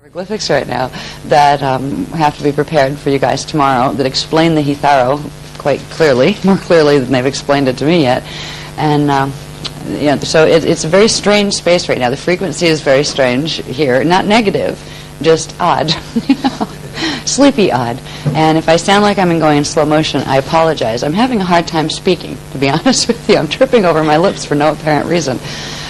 hieroglyphics right now that have to be prepared for you guys tomorrow that explain the Hitharo quite clearly, more clearly than they've explained it to me yet. And so it's a very strange space right now. The frequency is very strange here, not negative, just odd, sleepy odd. And if I sound like I'm going in slow motion, I apologize. I'm having a hard time speaking, to be honest with you. I'm tripping over my lips for no apparent reason.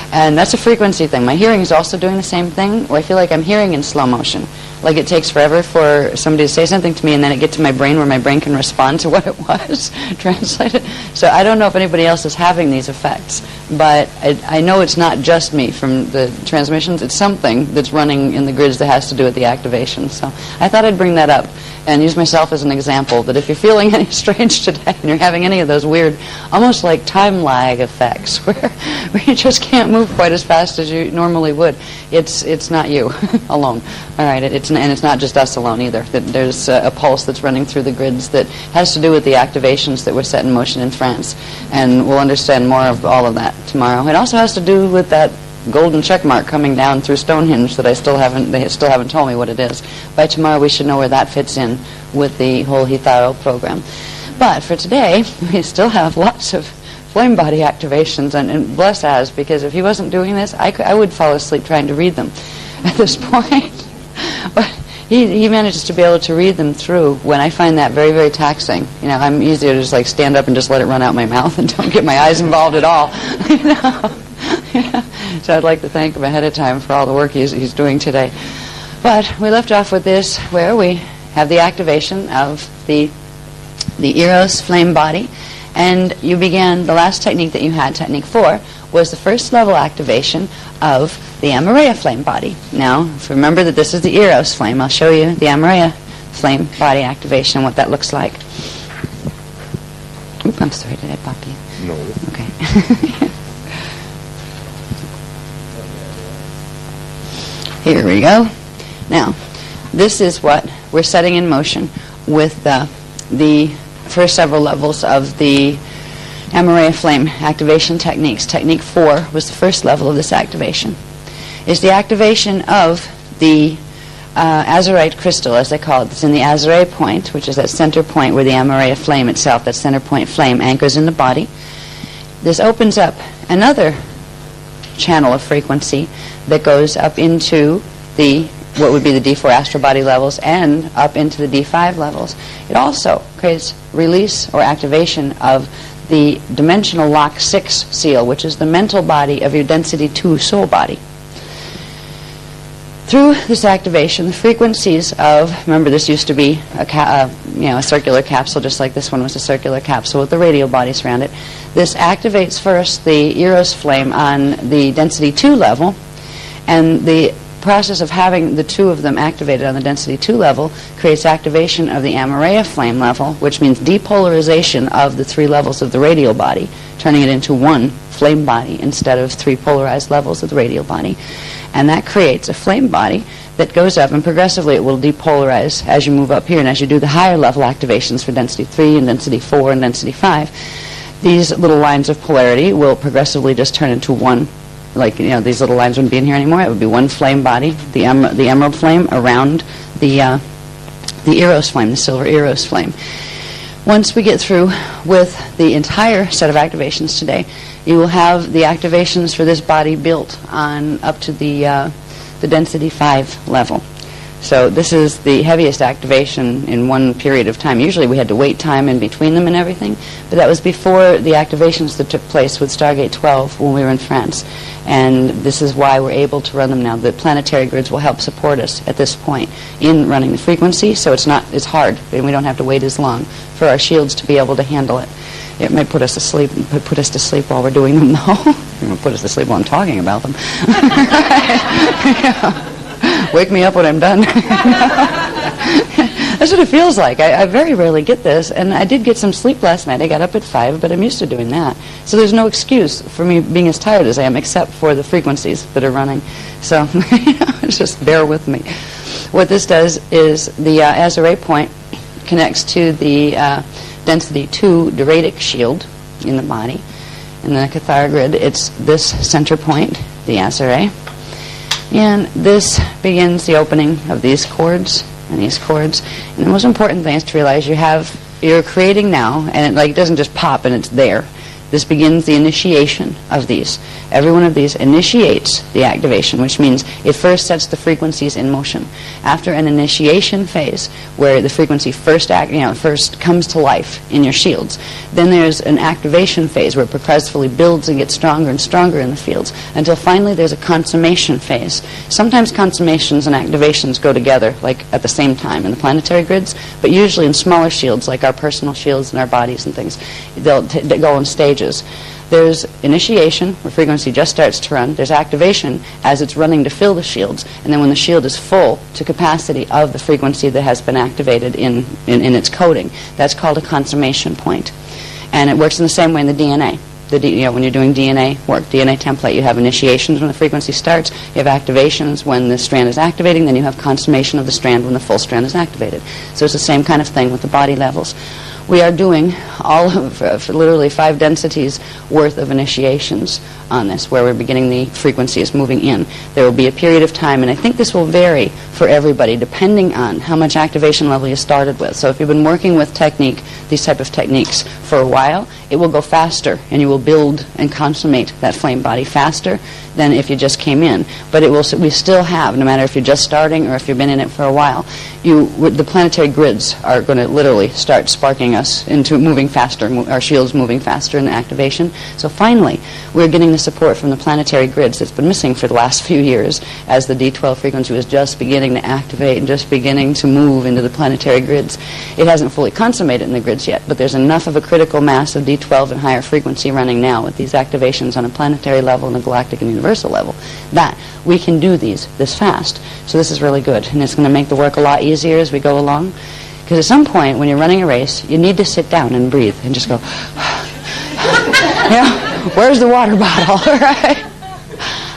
And that's a frequency thing. My hearing is also doing the same thing, where I feel like I'm hearing in slow motion. Like it takes forever for somebody to say something to me, and then it gets to my brain where my brain can respond to what it was, translate it. So I don't know if anybody else is having these effects, but I know it's not just me from the transmissions. It's something that's running in the grids that has to do with the activation. So I thought I'd bring that up and use myself as an example, that if you're feeling any strange today and you're having any of those weird, almost like time lag effects where you just can't move quite as fast as you normally would, it's not you alone. All right, and it's not just us alone either. There's a pulse that's running through the grids that has to do with the activations that were set in motion in France, and we'll understand more of all of that tomorrow. It also has to do with that golden check mark coming down through Stonehenge that they still haven't told me what it is. By tomorrow we should know where that fits in with the whole Hitharo program. But for today, we still have lots of flame body activations, and bless Az, because if he wasn't doing this, I would fall asleep trying to read them at this point. But he manages to be able to read them through when I find that very, very taxing. I'm easier to just like stand up and just let it run out my mouth and don't get my eyes involved at all. So I'd like to thank him ahead of time for all the work he's doing today. But we left off with this, where we have the activation of the Eros flame body, and you began, the last technique that you had, technique 4, was the first level activation of the Amareya flame body. Now, if you remember that this is the Eros flame, I'll show you the Amareya flame body activation and what that looks like. Oop, I'm sorry, did I pop you? No. Okay. Here we go. Now, this is what we're setting in motion with the first several levels of the Amareya flame activation techniques. Technique 4 was the first level of this activation. It's the activation of the azurite crystal, as they call it. It's in the azure point, which is that center point where the Amareya flame itself, that center point flame, anchors in the body. This opens up another channel of frequency that goes up into what would be the D4 astral body levels and up into the D5 levels. It also creates release or activation of the dimensional lock 6 seal, which is the mental body of your density 2 soul body. Through this activation, the frequencies of, remember this used to be a circular capsule, just like this one was a circular capsule with the radial bodies around it. This activates first the Eros flame on the density 2 level, and the process of having the two of them activated on the density 2 level creates activation of the Amareya flame level, which means depolarization of the 3 levels of the radial body, turning it into one flame body instead of 3 polarized levels of the radial body. And that creates a flame body that goes up, and progressively it will depolarize as you move up here, and as you do the higher level activations for density 3 and density 4 and density 5, these little lines of polarity will progressively just turn into one. Like, these little lines wouldn't be in here anymore. It would be one flame body, the emerald flame around the Eros flame, the silver Eros flame. Once we get through with the entire set of activations today, you will have the activations for this body built on up to the density 5 level. So this is the heaviest activation in one period of time. Usually we had to wait time in between them and everything, but that was before the activations that took place with Stargate 12 when we were in France. And this is why we're able to run them now. The planetary grids will help support us at this point in running the frequency, so it's hard, and we don't have to wait as long for our shields to be able to handle it. It might put us to sleep while we're doing them, though. It might put us to sleep while I'm talking about them. Yeah. Wake me up when I'm done. That's what it feels like. I very rarely get this, and I did get some sleep last night. I got up at 5, but I'm used to doing that. So there's no excuse for me being as tired as I am, except for the frequencies that are running. So just bear with me. What this does is the azure point connects to the density 2 Duratic shield in the body. In the Cathara grid, it's this center point, the azure. And this begins the opening of these chords and these chords. And the most important thing is to realize you're creating now, and it doesn't just pop and it's there. This begins the initiation of these. Every one of these initiates the activation, which means it first sets the frequencies in motion. After an initiation phase, where the frequency first comes to life in your shields, then there's an activation phase where it progressively builds and gets stronger and stronger in the fields, until finally there's a consummation phase. Sometimes consummations and activations go together, like at the same time in the planetary grids, but usually in smaller shields, like our personal shields and our bodies and things, they'll go on stage. There's initiation, where frequency just starts to run. There's activation as it's running to fill the shields. And then when the shield is full to capacity of the frequency that has been activated in its coding, that's called a consummation point. And it works in the same way in the DNA. When you're doing DNA work, DNA template, you have initiations when the frequency starts, you have activations when the strand is activating, then you have consummation of the strand when the full strand is activated. So it's the same kind of thing with the body levels. We are doing all of literally 5 densities worth of initiations on this, where we're beginning the frequencies moving in. There will be a period of time, and I think this will vary for everybody depending on how much activation level you started with. So if you've been working with these type of techniques for a while, it will go faster, and you will build and consummate that flame body faster than if you just came in. But we still have, no matter if you're just starting or if you've been in it for a while, the planetary grids are going to literally start sparking us into moving faster, our shields moving faster in the activation. So finally, we're getting the support from the planetary grids that's been missing for the last few years, as the D12 frequency was just beginning to activate and just beginning to move into the planetary grids. It hasn't fully consummated in the grids yet, but there's enough of a critical mass of D12 and higher frequency running now with these activations on a planetary level and a galactic and universal level that we can do this fast. So this is really good, and it's going to make the work a lot easier as we go along. Because at some point, when you're running a race, you need to sit down and breathe and just go, where's the water bottle, right?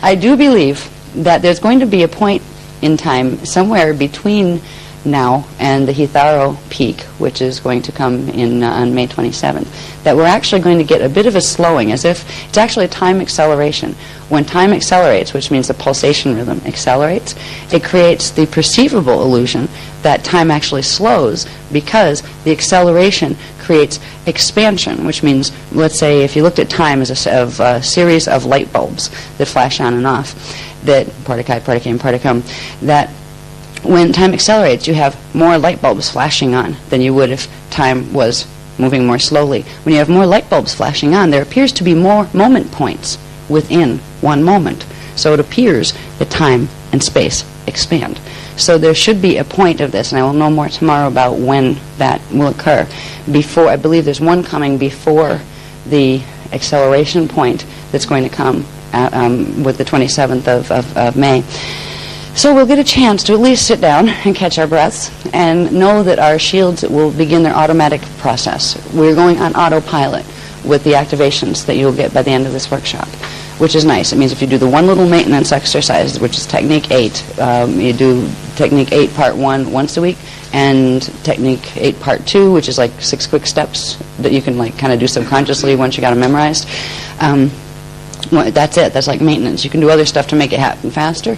I do believe that there's going to be a point in time somewhere between now and the Hitharo peak, which is going to come in on May 27th, that we're actually going to get a bit of a slowing, as if it's actually a time acceleration. When time accelerates, which means the pulsation rhythm accelerates, it creates the perceivable illusion that time actually slows, because the acceleration creates expansion, which means, let's say, if you looked at time as a series of light bulbs that flash on and off, that partikai, particame, particum, that when time accelerates, you have more light bulbs flashing on than you would if time was moving more slowly. When you have more light bulbs flashing on, there appears to be more moment points within one moment. So it appears that time and space expand. So there should be a point of this, and I will know more tomorrow about when that will occur. I believe there's one coming before the acceleration point that's going to come with the 27th of May. So we'll get a chance to at least sit down and catch our breaths and know that our shields will begin their automatic process. We're going on autopilot with the activations that you'll get by the end of this workshop, which is nice. It means if you do the one little maintenance exercise, which is Technique 8, you do Technique 8 Part 1 once a week, and Technique 8 Part 2, which is like 6 quick steps that you can kind of do subconsciously once you got them memorized. Well, that's it. That's like maintenance. You can do other stuff to make it happen faster.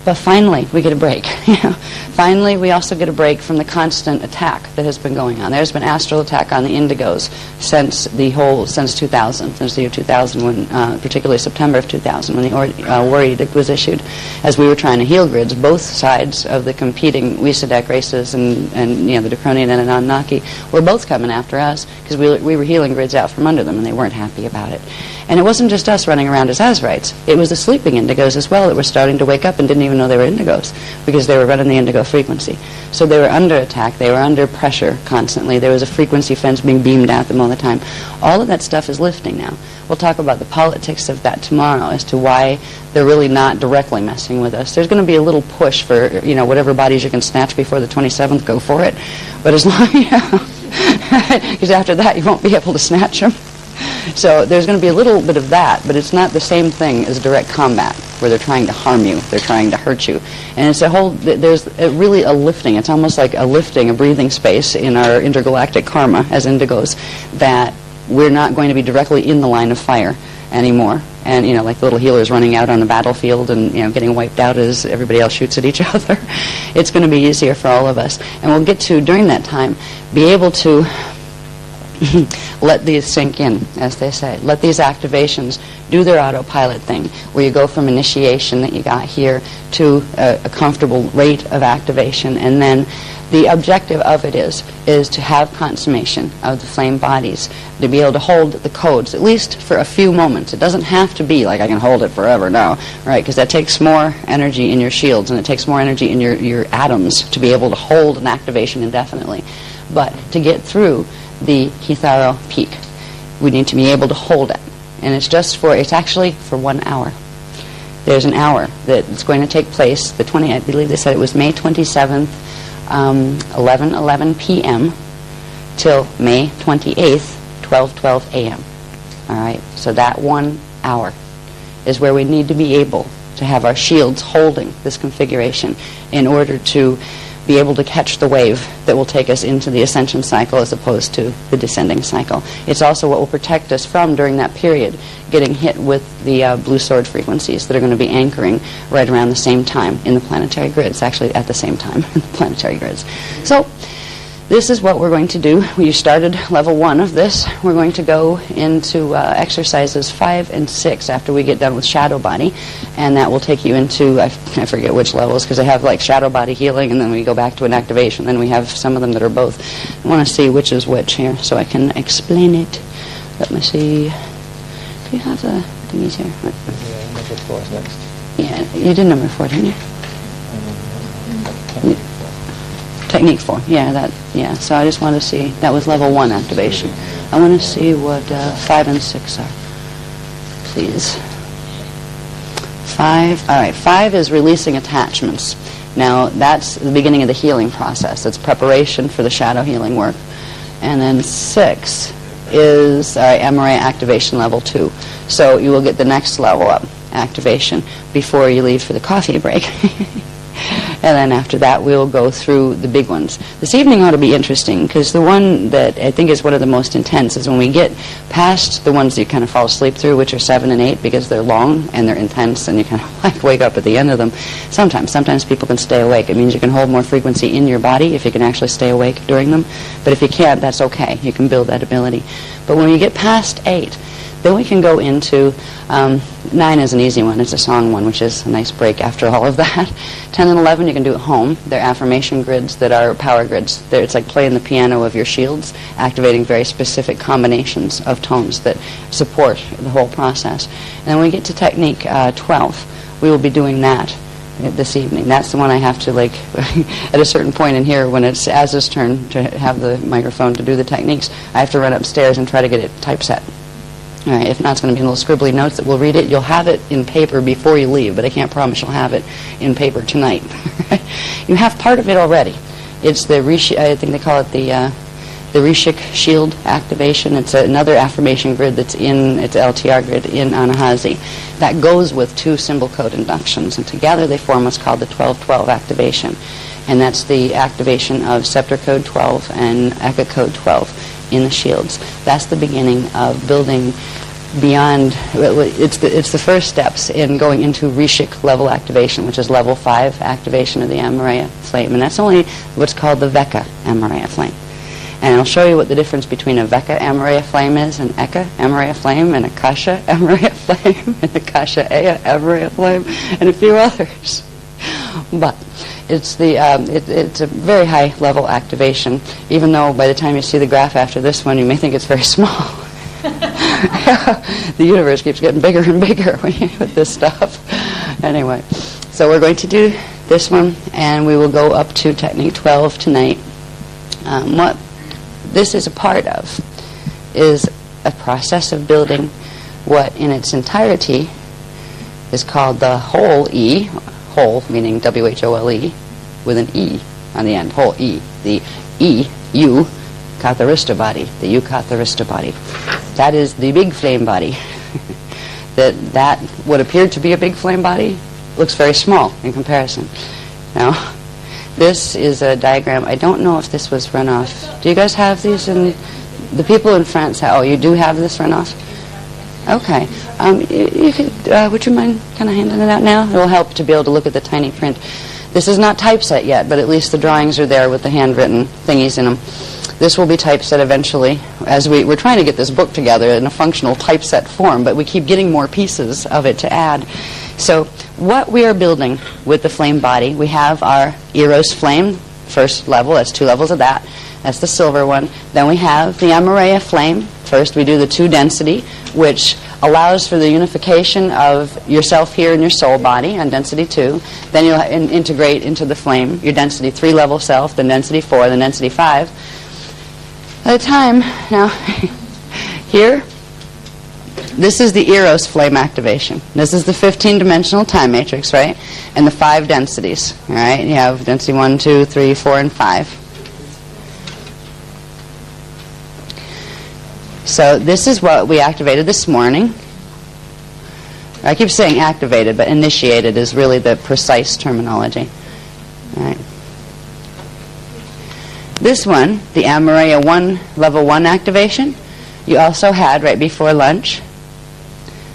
But finally, we get a break. Finally, we also get a break from the constant attack that has been going on. There's been astral attack on the indigos since 2000, since the year 2000, when, particularly September of 2000, when the War Edict was issued. As we were trying to heal grids, both sides of the competing Wisadek races and the Draconian and Anunnaki were both coming after us, because we were healing grids out from under them, and they weren't happy about it. And it wasn't just us running around as Azrites. It was the sleeping indigos as well that were starting to wake up and didn't even know they were indigos, because they were running the indigo frequency. So they were under attack. They were under pressure constantly. There was a frequency fence being beamed at them all the time. All of that stuff is lifting now. We'll talk about the politics of that tomorrow as to why they're really not directly messing with us. There's going to be a little push for, whatever bodies you can snatch before the 27th, go for it. But as long, because after that you won't be able to snatch them. So there's going to be a little bit of that, but it's not the same thing as direct combat, where they're trying to harm you, they're trying to hurt you. And it's there's really a lifting. It's almost like a lifting, a breathing space in our intergalactic karma as indigos, that we're not going to be directly in the line of fire. anymore. And, like the little healers running out on the battlefield and, getting wiped out as everybody else shoots at each other. It's going to be easier for all of us. And we'll get to, during that time, be able to let these sink in, as they say. Let these activations do their autopilot thing, where you go from initiation that you got here to a comfortable rate of activation. And then the objective of it is to have consummation of the flame bodies, to be able to hold the codes, at least for a few moments. It doesn't have to be like I can hold it forever now, right? Because that takes more energy in your shields, and it takes more energy in your atoms to be able to hold an activation indefinitely. But to get through the Hitharo peak, we need to be able to hold it. And it's actually for 1 hour. There's an hour that's going to take place, I believe they said it was May 27th, 11:11 p.m. till May 28th, 12:12 a.m. All right, so that 1 hour is where we need to be able to have our shields holding this configuration in order to be able to catch the wave that will take us into the ascension cycle as opposed to the descending cycle. It's also what will protect us from, during that period, getting hit with the blue sword frequencies that are going to be anchoring right around the same time in the planetary grids, actually at the same time in the planetary grids. So this is what we're going to do. We started level 1 of this. We're going to go into exercises 5 and 6 after we get done with shadow body, and that will take you into, I forget which levels, because I have like shadow body healing, and then we go back to an activation. Then we have some of them that are both. I want to see which is which here so I can explain it. Let me see. Do you have the thingies here? Yeah, number 4 is next. Yeah, you did number 4, didn't you? Technique 4, yeah. So I just want to see, that was level 1 activation. I want to see what 5 and 6 are, please. 5, all right, 5 is releasing attachments. Now, that's the beginning of the healing process. It's preparation for the shadow healing work. And then 6 is MRA activation level 2. So you will get the next level up, activation, before you leave for the coffee break. And then after that, we'll go through the big ones. This evening ought to be interesting, because the one that I think is one of the most intense is when we get past the ones that you kind of fall asleep through, which are 7 and 8, because they're long and they're intense, and you kind of like wake up at the end of them. Sometimes people can stay awake. It means you can hold more frequency in your body if you can actually stay awake during them. But if you can't, that's okay. You can build that ability. But when you get past 8, then we can go into 9 is an easy one. It's a song one, which is a nice break after all of that. 10 and 11 you can do at home. They're affirmation grids that are power grids. It's like playing the piano of your shields, activating very specific combinations of tones that support the whole process. And then when we get to technique 12, we will be doing that this evening. That's the one I have to, like, at a certain point in here, when it's Az's turn to have the microphone to do the techniques, I have to run upstairs and try to get it typeset. All right, if not, it's going to be in little scribbly notes that we'll read it. You'll have it in paper before you leave, but I can't promise you'll have it in paper tonight. You have part of it already. It's the I think they call it the Rishik shield activation. It's another affirmation grid that's it's LTR grid in Anahazi. That goes with 2 symbol code inductions, and together they form what's called the 12-12 activation. And that's the activation of scepter code 12 and Eka code 12 in the shields. That's the beginning of building beyond. It's the first steps in going into Rishik level activation, which is level 5 activation of the Amaraya flame, and that's only what's called the Veka Amaraya flame. And I'll show you what the difference between a Veka Amaraya flame is, and Eka Amaraya flame, and a Kasha Amaraya flame, and a Kasha Aya Amaraya flame, and a few others. But it's it's a very high level activation, even though by the time you see the graph after this one, you may think it's very small. The universe keeps getting bigger and bigger with this stuff. Anyway, so we're going to do this one, and we will go up to technique 12 tonight. What this is a part of is a process of building what in its entirety is called the whole E, whole meaning W-H-O-L-E, with an E on the end, whole E, the E, U, Katharista body, the U Katharista body. That is the big flame body. that what appeared to be a big flame body looks very small in comparison. Now, this is a diagram. I don't know if this was run off. Do you guys have these? The people in France, you do have this run off? Okay. You could, would you mind kind of handing it out now? It will help to be able to look at the tiny print. This is not typeset yet, but at least the drawings are there with the handwritten thingies in them. This will be typeset eventually, as we're trying to get this book together in a functional typeset form, but we keep getting more pieces of it to add. So what we are building with the flame body, we have our Eros flame, first level, that's 2 levels of that. That's the silver one. Then we have the Amareya flame. First we do the 2 density, which allows for the unification of yourself here in your soul body on density 2. Then you'll integrate into the flame your density 3 level self, then density 4, then density 5. At a time, now, here, this is the Eros flame activation. This is the 15-dimensional time matrix, right? And the 5 densities, all right? You have density 1, 2, 3, 4, and 5. So this is what we activated this morning. I keep saying activated, but initiated is really the precise terminology. All right. This one, the Amareya 1, level 1 activation, you also had right before lunch.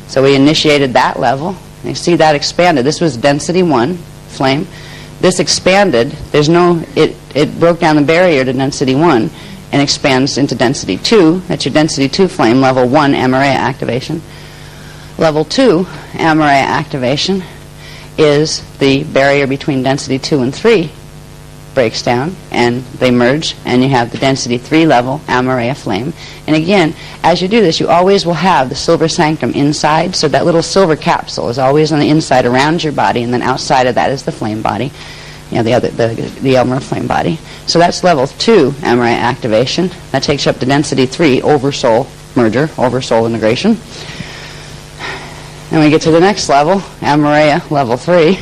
So we initiated that level. You see that expanded. This was density 1 flame. This expanded. There's no, it broke down the barrier to density 1 and expands into density 2. That's your density 2 flame, level 1 Amareya activation. Level 2 Amareya activation is the barrier between density 2 and 3 breaks down and they merge, and you have the density 3 level Amareya flame. And again, as you do this, you always will have the silver sanctum inside, so that little silver capsule is always on the inside around your body, and then outside of that is the flame body, you know, the Elmer flame body. So that's level 2 Amareya activation. That takes you up to density 3 oversoul merger, oversoul integration. And we get to the next level, Amareya level 3,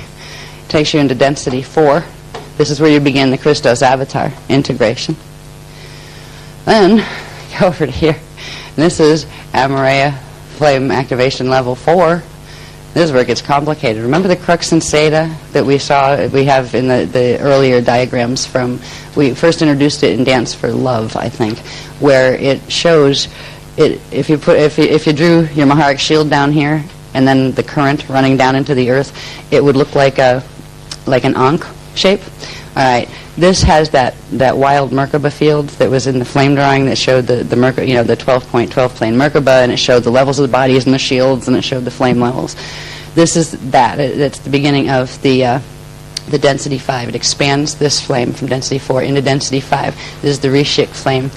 takes you into density 4. This is where you begin the Christos avatar integration. Then go over to here. And this is Amareya flame activation level 4. This is where it gets complicated. Remember the crux and seda that we saw, we have in the earlier diagrams from, we first introduced it in Dance for Love, I think, where it shows, it, if you drew your Maharic shield down here, and then the current running down into the earth, it would look like an Ankh shape. All right. This has that wild Merkaba field that was in the flame drawing that showed the Merkaba, you know, the 12.12 plane Merkaba, and it showed the levels of the bodies and the shields, and it showed the flame levels. This is that. It's the beginning of the density 5. It expands this flame from density 4 into density 5. This is the Rishik flame.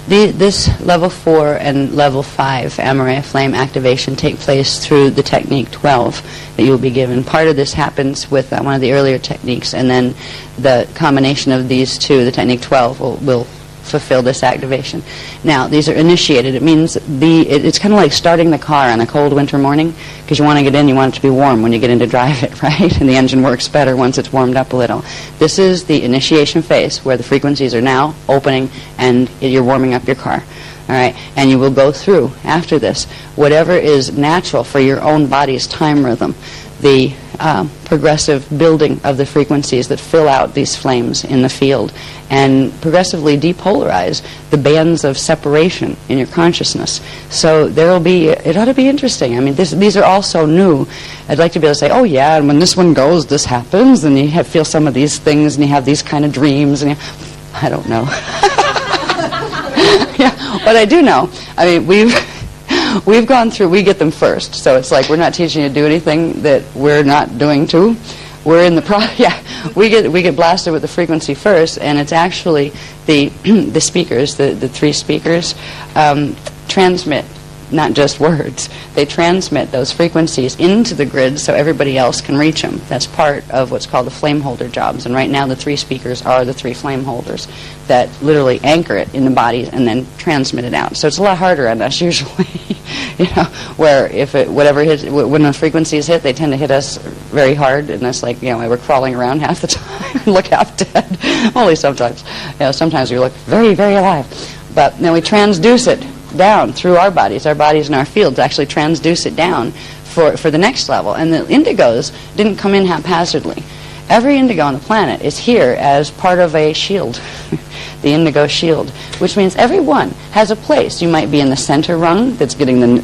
This level 4 and level 5 Amareya flame activation take place through the technique 12 that you will be given. Part of this happens with one of the earlier techniques, and then the combination of these two, the technique 12, will fulfill this activation. Now, these are initiated. It means it's kind of like starting the car on a cold winter morning, because you want to get in, you want it to be warm when you get in to drive it, right? And the engine works better once it's warmed up a little. This is the initiation phase, where the frequencies are now opening and you're warming up your car. All right, and you will go through, after this, whatever is natural for your own body's time rhythm, the progressive building of the frequencies that fill out these flames in the field and progressively depolarize the bands of separation in your consciousness. So it ought to be interesting. I mean, these are all so new. I'd like to be able to say, oh yeah, and when this one goes, this happens, and you feel some of these things, and you have these kind of dreams, and I don't know. Yeah, but I do know. I mean, we've gone through, we get them first, so it's like we're not teaching you to do anything that we're not doing too. We're in the we get blasted with the frequency first, and it's actually the speakers, the 3 speakers, transmit not just words. They transmit those frequencies into the grid so everybody else can reach them. That's part of what's called the flame holder jobs. And right now the 3 speakers are the 3 flame holders that literally anchor it in the body and then transmit it out. So it's a lot harder on us usually, you know, where when the frequencies hit, they tend to hit us very hard, and that's like, you know, we're crawling around half the time and look half dead. Only sometimes. You know, sometimes we look very, very alive. But then we transduce it down through our bodies and our fields, actually transduce it down for the next level. And the indigos didn't come in haphazardly. Every indigo on the planet is here as part of a shield. the indigo shield, which means everyone has a place. You might be in the center rung that's getting the,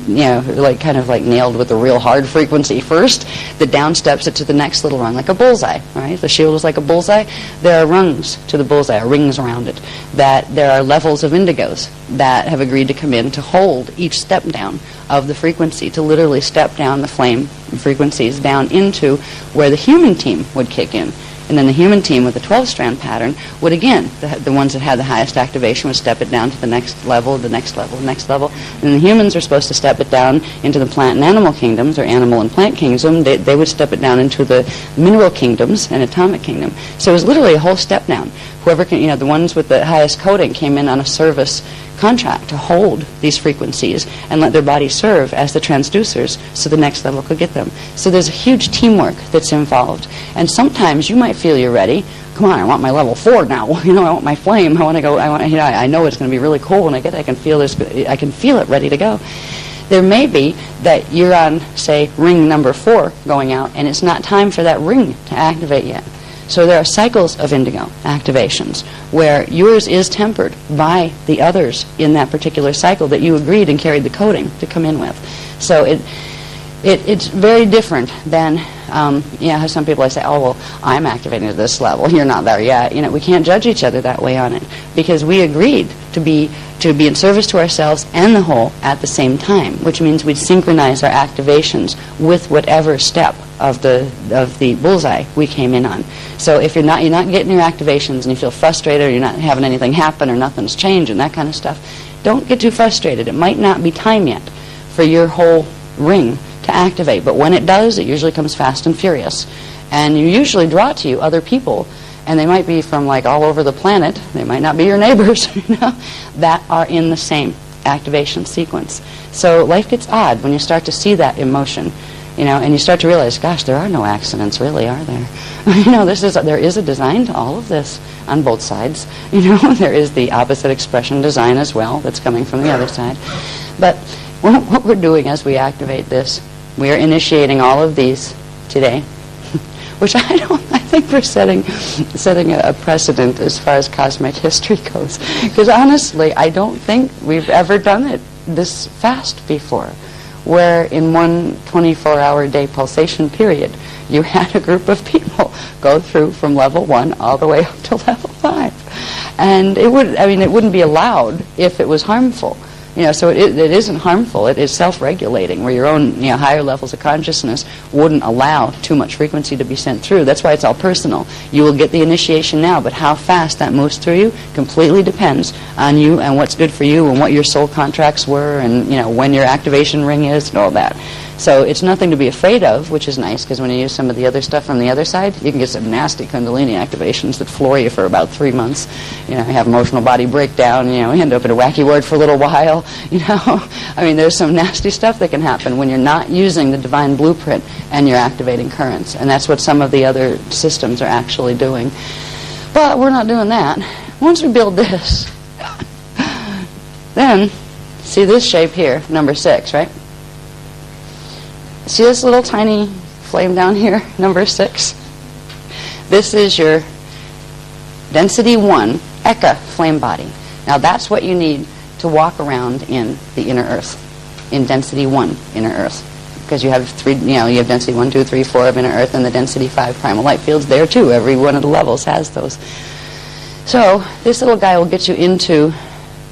like kind of like nailed with a real hard frequency first, that downsteps it to the next little rung, like a bullseye, right? The shield is like a bullseye. There are rungs to the bullseye, or rings around it, that there are levels of indigos that have agreed to come in to hold each step down of the frequency, to literally step down the flame frequencies down into where the human team would kick in. And then the human team with the 12-strand pattern would, again, the ones that had the highest activation would step it down to the next level, the next level, the next level. And the humans are supposed to step it down into the plant and animal kingdoms, or animal and plant kingdom. They would step it down into the mineral kingdoms and atomic kingdom. So it was literally a whole step down. Whoever can, the ones with the highest coding came in on a service contract to hold these frequencies and let their bodies serve as the transducers so the next level could get them. So there's a huge teamwork that's involved. And sometimes you might feel you're ready. Come on, I want my level 4 now. I want my flame. I want to go. I know it's going to be really cool when I get it. I can feel this. I can feel it ready to go. There may be that you're on, say, ring number 4 going out, and it's not time for that ring to activate yet. So there are cycles of indigo activations where yours is tempered by the others in that particular cycle that you agreed and carried the coding to come in with. So it's very different than, how some people say, oh, well, I'm activating at this level. You're not there yet. We can't judge each other that way on it because we agreed to be in service to ourselves and the whole at the same time, which means we'd synchronize our activations with whatever step of the bullseye we came in on. So if you're not getting your activations and you feel frustrated, or you're not having anything happen, or nothing's changed and that kind of stuff, don't get too frustrated. It might not be time yet for your whole ring to activate, but when it does, it usually comes fast and furious. And you usually draw to you other people, and they might be from like all over the planet, they might not be your neighbors, that are in the same activation sequence. So life gets odd when you start to see that emotion, and you start to realize, gosh, there are no accidents, really, are there? There is a design to all of this on both sides. There is the opposite expression design as well that's coming from the other side. But what we're doing as we activate this, we are initiating all of these today, which I think we're setting a precedent as far as cosmic history goes. Because honestly, I don't think we've ever done it this fast before, where in one 24-hour day pulsation period, you had a group of people go through from level 1 all the way up to level 5. And it wouldn't be allowed if it was harmful. So it isn't harmful. It is self-regulating, where your own higher levels of consciousness wouldn't allow too much frequency to be sent through. That's why it's all personal. You will get the initiation now, but how fast that moves through you completely depends on you and what's good for you and what your soul contracts were and when your activation ring is and all that. So it's nothing to be afraid of, which is nice, because when you use some of the other stuff from the other side, you can get some nasty Kundalini activations that floor you for about 3 months. You have emotional body breakdown, you end up in a wacky word for a little while, there's some nasty stuff that can happen when you're not using the divine blueprint and you're activating currents. And that's what some of the other systems are actually doing. But we're not doing that. Once we build this, then, see this shape here, number 6, right? See this little tiny flame down here, number 6? This is your density 1 Eka flame body. Now that's what you need to walk around in the inner earth, in density 1 inner earth. Because you have you have density 1, 2, 3, 4 of inner earth, and the density 5 primal light fields there too. Every one of the levels has those. So this little guy will get you into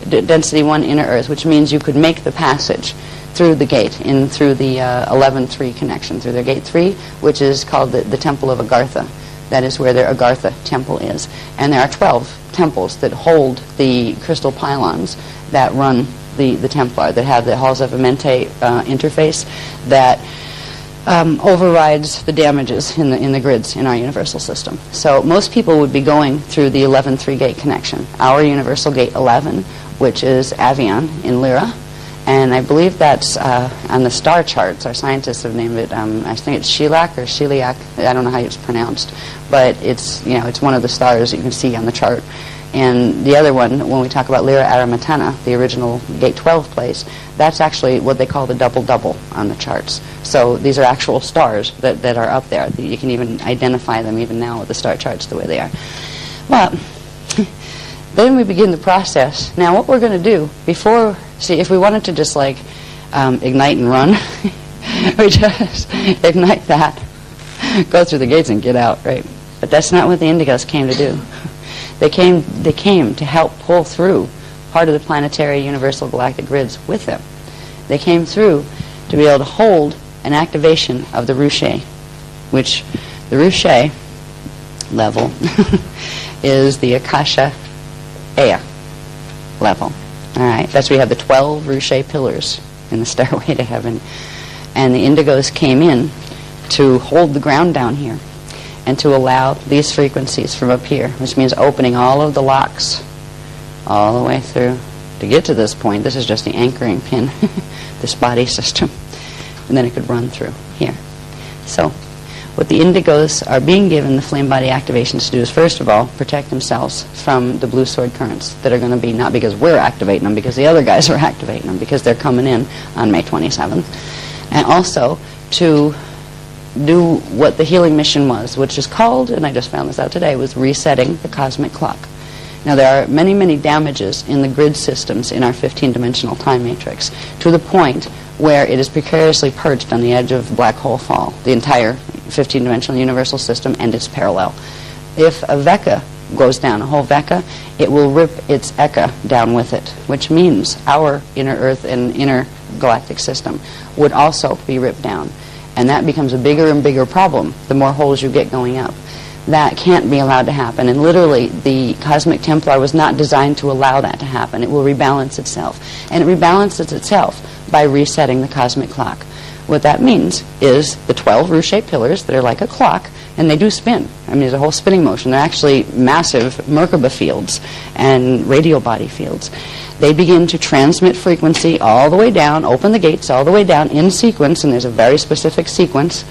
density 1 inner earth, which means you could make the passage through the gate, through the 11-3 connection, through their gate 3, which is called the Temple of Agartha. That is where their Agartha temple is. And there are 12 temples that hold the crystal pylons that run the Templar, that have the Halls of Amente interface that overrides the damages in the grids in our universal system. So most people would be going through the 11-3 gate connection. Our universal gate 11, which is Avion in Lyra, and I believe that's on the star charts. Our scientists have named it, I think it's Shilak or Shiliak. I don't know how it's pronounced, but it's one of the stars that you can see on the chart. And the other one, when we talk about Lyra Aramatana, the original Gate 12 place, that's actually what they call the double-double on the charts. So these are actual stars that are up there. You can even identify them even now with the star charts the way they are. But Then we begin the process. Now what we're going to do before, see, if we wanted to just like ignite and run, we just ignite that, go through the gates and get out, right? But that's not what the indigos came to do. They came to help pull through part of the planetary universal galactic grids with them. They came through to be able to hold an activation of the Ruche, which the Ruche level is the Akasha Ea level. All right, that's where we have the 12 Ruche pillars in the Stairway to Heaven. And the indigos came in to hold the ground down here and to allow these frequencies from up here, which means opening all of the locks all the way through. To get to this point, this is just the anchoring pin, this body system, and then it could run through here. So what the indigos are being given the flame body activations to do is, first of all, protect themselves from the blue sword currents that are going to be, not because we're activating them, because the other guys are activating them, because they're coming in on May 27th. And also to do what the healing mission was, which is called, and I just found this out today, was resetting the cosmic clock. Now there are many, many damages in the grid systems in our 15-dimensional time matrix, to the point where it is precariously perched on the edge of black hole fall, the entire 15-dimensional universal system and its parallel. If a Veka goes down, a whole Veka, it will rip its Eka down with it, which means our inner Earth and inner galactic system would also be ripped down. And that becomes a bigger and bigger problem the more holes you get going up. That can't be allowed to happen. And literally, the Cosmic Templar was not designed to allow that to happen. It will rebalance itself. And it rebalances itself by resetting the cosmic clock. What that means is the 12 Ruche pillars that are like a clock, and they do spin. I mean, there's a whole spinning motion. They're actually massive Merkaba fields and radial body fields. They begin to transmit frequency all the way down, open the gates all the way down in sequence, and there's a very specific sequence,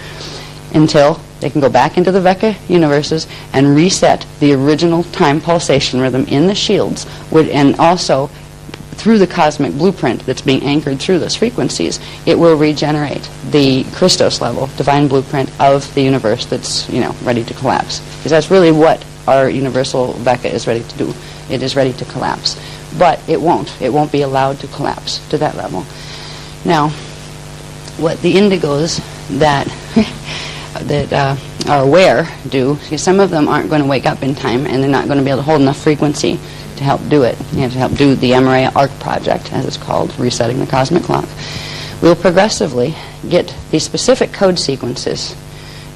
until they can go back into the Veka universes and reset the original time pulsation rhythm in the shields, and also through the cosmic blueprint that's being anchored through those frequencies, it will regenerate the Christos level, divine blueprint of the universe that's, ready to collapse. Because that's really what our universal Veka is ready to do. It is ready to collapse. But it won't. It won't be allowed to collapse to that level. Now, what the indigos that are aware do, because some of them aren't going to wake up in time and they're not going to be able to hold enough frequency to help do it. You have to help do the Amareya Arc Project, as it's called, resetting the cosmic clock. We'll progressively get these specific code sequences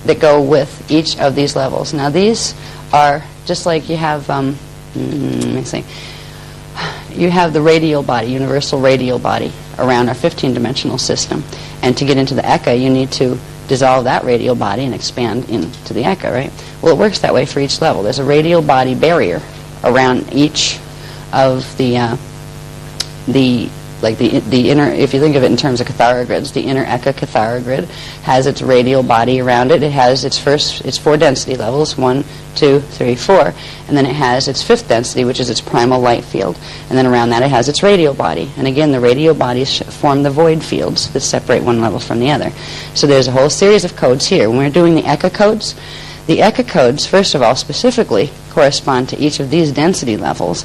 that go with each of these levels. Now these are just like you have, let me see, you have the radial body, universal radial body, around our 15-dimensional system. And to get into the Eka, you need to dissolve that radial body and expand into the Eka, right? Well, it works that way for each level. There's a radial body barrier around each of the inner, if you think of it in terms of Cathara grids, the inner Eka Cathara grid has its radial body around it. It has its four density levels, 1, 2, 3, 4, and then it has its fifth density, which is its primal light field, and then around that it has its radial body. And again, the radial bodies form the void fields that separate one level from the other. So there's a whole series of codes here. When we're doing the Eka codes, first of all, specifically correspond to each of these density levels.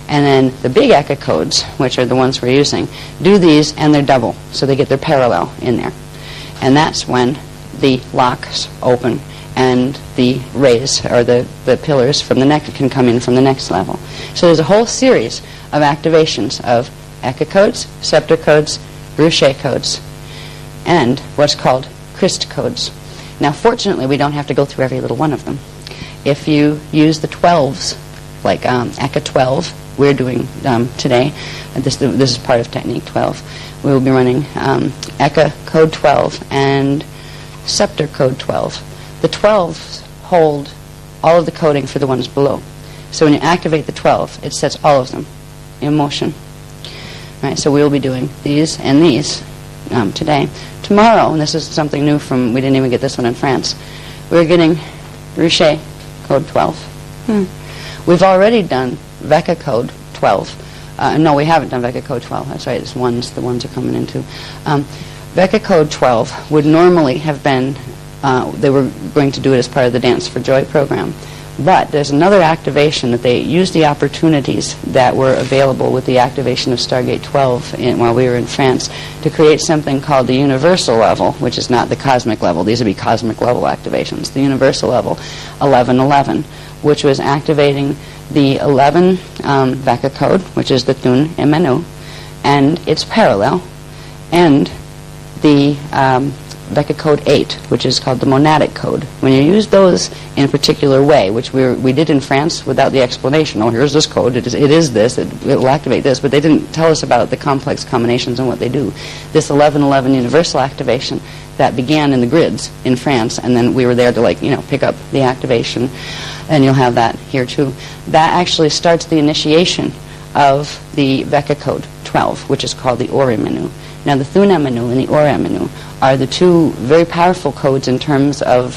And then the big Eka codes, which are the ones we're using, do these and they're double, so they get their parallel in there. And that's when the locks open and the rays, or the pillars from the neck, can come in from the next level. So there's a whole series of activations of Eka codes, scepter codes, Ruche codes, and what's called Christ codes. Now, fortunately, we don't have to go through every little one of them. If you use the 12s, like Eka 12, we're doing today, this is part of Technique 12, we will be running Eka Code 12 and Scepter Code 12. The 12s hold all of the coding for the ones below. So when you activate the 12, it sets all of them in motion. All right, so we will be doing these and these today. Tomorrow, and this is something new we didn't even get this one in France, we're getting Ruche Code 12. We've already done Veka Code 12. No, we haven't done Veka Code 12. That's right, the ones are coming into. Veka Code 12 would normally have been, they were going to do it as part of the Dance for Joy program. But there's another activation that they used the opportunities that were available with the activation of Stargate 12 while we were in France to create something called the universal level, which is not the cosmic level. These would be cosmic level activations. The universal level, 1111, which was activating the 11 Vecca code, which is the Thun Emanu, and its parallel, and the Vecca code 8, which is called the monadic code. When you use those in a particular way, which we did in France without the explanation, oh, here's this code, it is this, it will activate this, but they didn't tell us about the complex combinations and what they do. This 1111 universal activation that began in the grids in France, and then we were there to pick up the activation, and you'll have that here too. That actually starts the initiation of the Vecca code 12, which is called the Ori menu. Now the Thun Emanu and the Ori Emanu are the two very powerful codes in terms of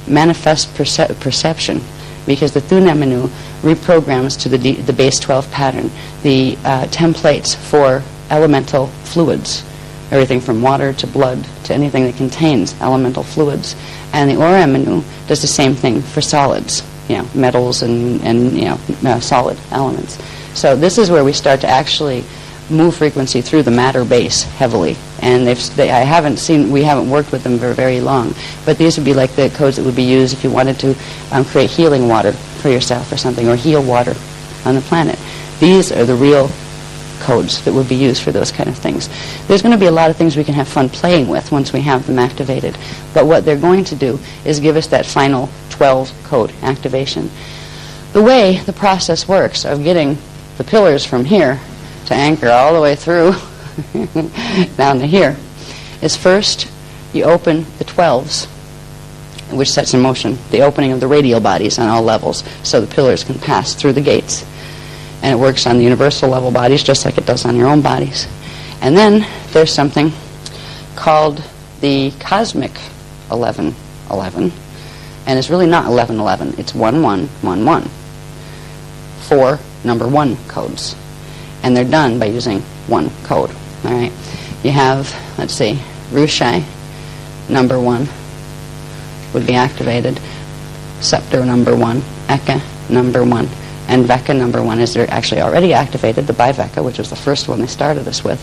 manifest perception, because the Thun Emanu reprograms to the base 12 pattern the templates for elemental fluids, everything from water to blood to anything that contains elemental fluids. And the Ori Emanu does the same thing for solids, metals and solid elements. So this is where we start to actually move frequency through the matter base heavily, and we haven't worked with them for very long, but these would be like the codes that would be used if you wanted to create healing water for yourself or something, or heal water on the planet. These are the real codes that would be used for those kind of things. There's going to be a lot of things we can have fun playing with once we have them activated, but what they're going to do is give us that final 12 code activation. The way the process works of getting the pillars from here to anchor all the way through down to here is first you open the 12s, which sets in motion the opening of the radial bodies on all levels so the pillars can pass through the gates. And it works on the universal level bodies just like it does on your own bodies. And then there's something called the cosmic 1111, and it's really not 1111, it's 1111. 4 number 1 codes. And they're done by using one code. All right. You have, let's see, Rushai number 1 would be activated. Scepter number 1, Eka number 1, and Vecca number 1 is they're actually already activated. The Bivecca, which was the first one they started us with,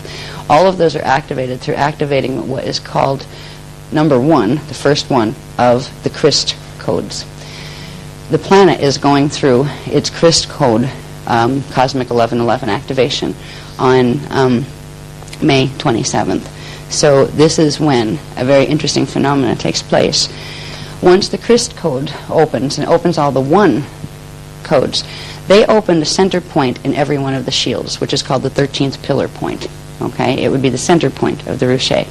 all of those are activated through activating what is called number 1, the first one of the Christ codes. The planet is going through its Christ code, Cosmic 1111 activation on May 27th. So this is when a very interesting phenomena takes place. Once the Christ code opens, and it opens all the 1 codes, they open the center point in every one of the shields, which is called the 13th pillar point. Okay, it would be the center point of the Ruche.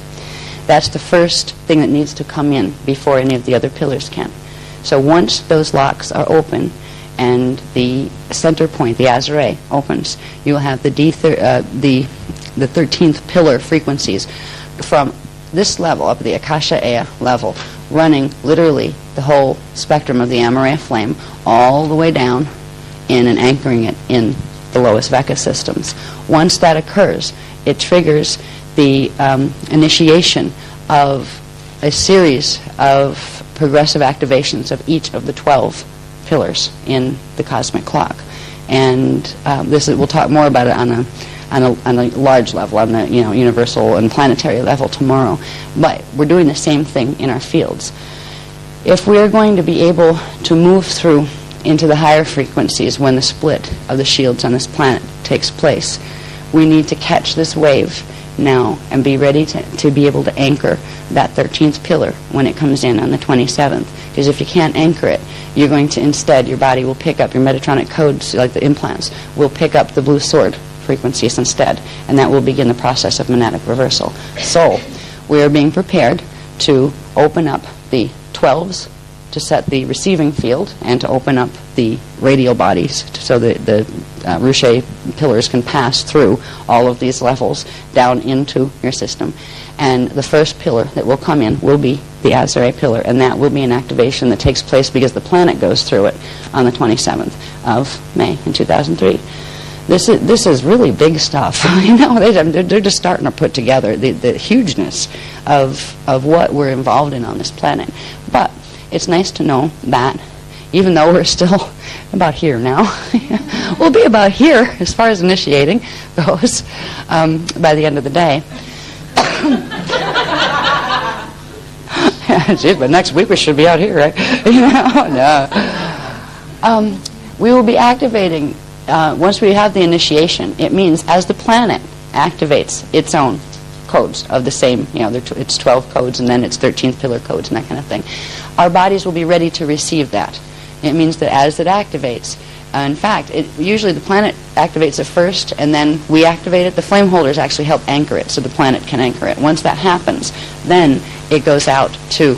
That's the first thing that needs to come in before any of the other pillars can. So once those locks are open and the center point, the Azure, opens, you'll have the 13th pillar frequencies from this level, up at the Akasha Ea level, running literally the whole spectrum of the Amaranth flame all the way down in and anchoring it in the lowest Vecca systems. Once that occurs, it triggers the initiation of a series of progressive activations of each of the 12 pillars in the cosmic clock. And we'll talk more about it on a large level, on the universal and planetary level tomorrow. But we're doing the same thing in our fields. If we are going to be able to move through into the higher frequencies when the split of the shields on this planet takes place, we need to catch this wave now and be ready to be able to anchor that 13th pillar when it comes in on the 27th. Because if you can't anchor it, you're going to instead, your body will pick up, your Metatronic codes, like the implants, will pick up the blue sword frequencies instead, and that will begin the process of monadic reversal. So we are being prepared to open up the 12s to set the receiving field and to open up the radial bodies so that the Ruche pillars can pass through all of these levels down into your system. And the first pillar that will come in will be the Azure pillar, and that will be an activation that takes place because the planet goes through it on the 27th of May in 2003. This is really big stuff. They're just starting to put together the hugeness of what we're involved in on this planet. But it's nice to know that, even though we're still about here now. We'll be about here as far as initiating goes by the end of the day. Geez, but next week we should be out here, right? No. We will be activating, once we have the initiation, it means as the planet activates its own codes of the same, it's 12 codes and then it's 13th pillar codes and that kind of thing. Our bodies will be ready to receive that. It means that as it activates, in fact, usually the planet activates it first and then we activate it. The flame holders actually help anchor it so the planet can anchor it. Once that happens, then it goes out to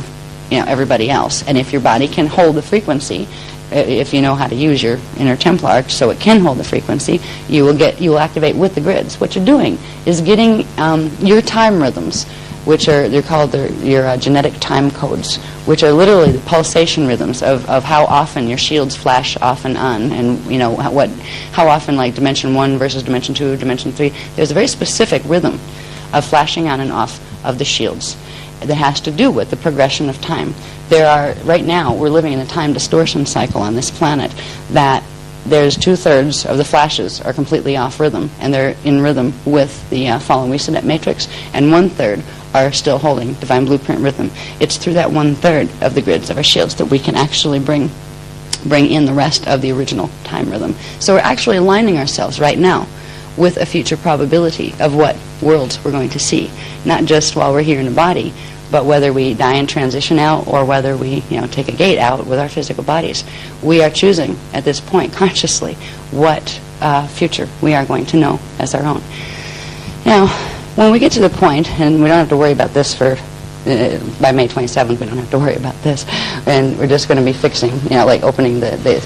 everybody else. And if your body can hold the frequency, if you know how to use your inner Templar so it can hold the frequency, you will activate with the grids. What you're doing is getting your time rhythms, which they're called your genetic time codes, which are literally the pulsation rhythms of how often your shields flash off and on, and how often, like dimension 1 versus dimension 2, dimension 3. There's a very specific rhythm of flashing on and off of the shields that has to do with the progression of time. Right now, we're living in a time distortion cycle on this planet that there's 2/3 of the flashes are completely off rhythm, and they're in rhythm with the fallen Wesenet matrix, and 1/3 are still holding divine blueprint rhythm. It's through that 1/3 of the grids of our shields that we can actually bring in the rest of the original time rhythm. So we're actually aligning ourselves right now with a future probability of what worlds we're going to see, not just while we're here in the body, but whether we die and transition out or whether we take a gate out with our physical bodies. We are choosing at this point consciously what future we are going to know as our own. Now, when we get to the point, and we don't have to worry about this by May 27th, we don't have to worry about this, and we're just going to be fixing, like opening the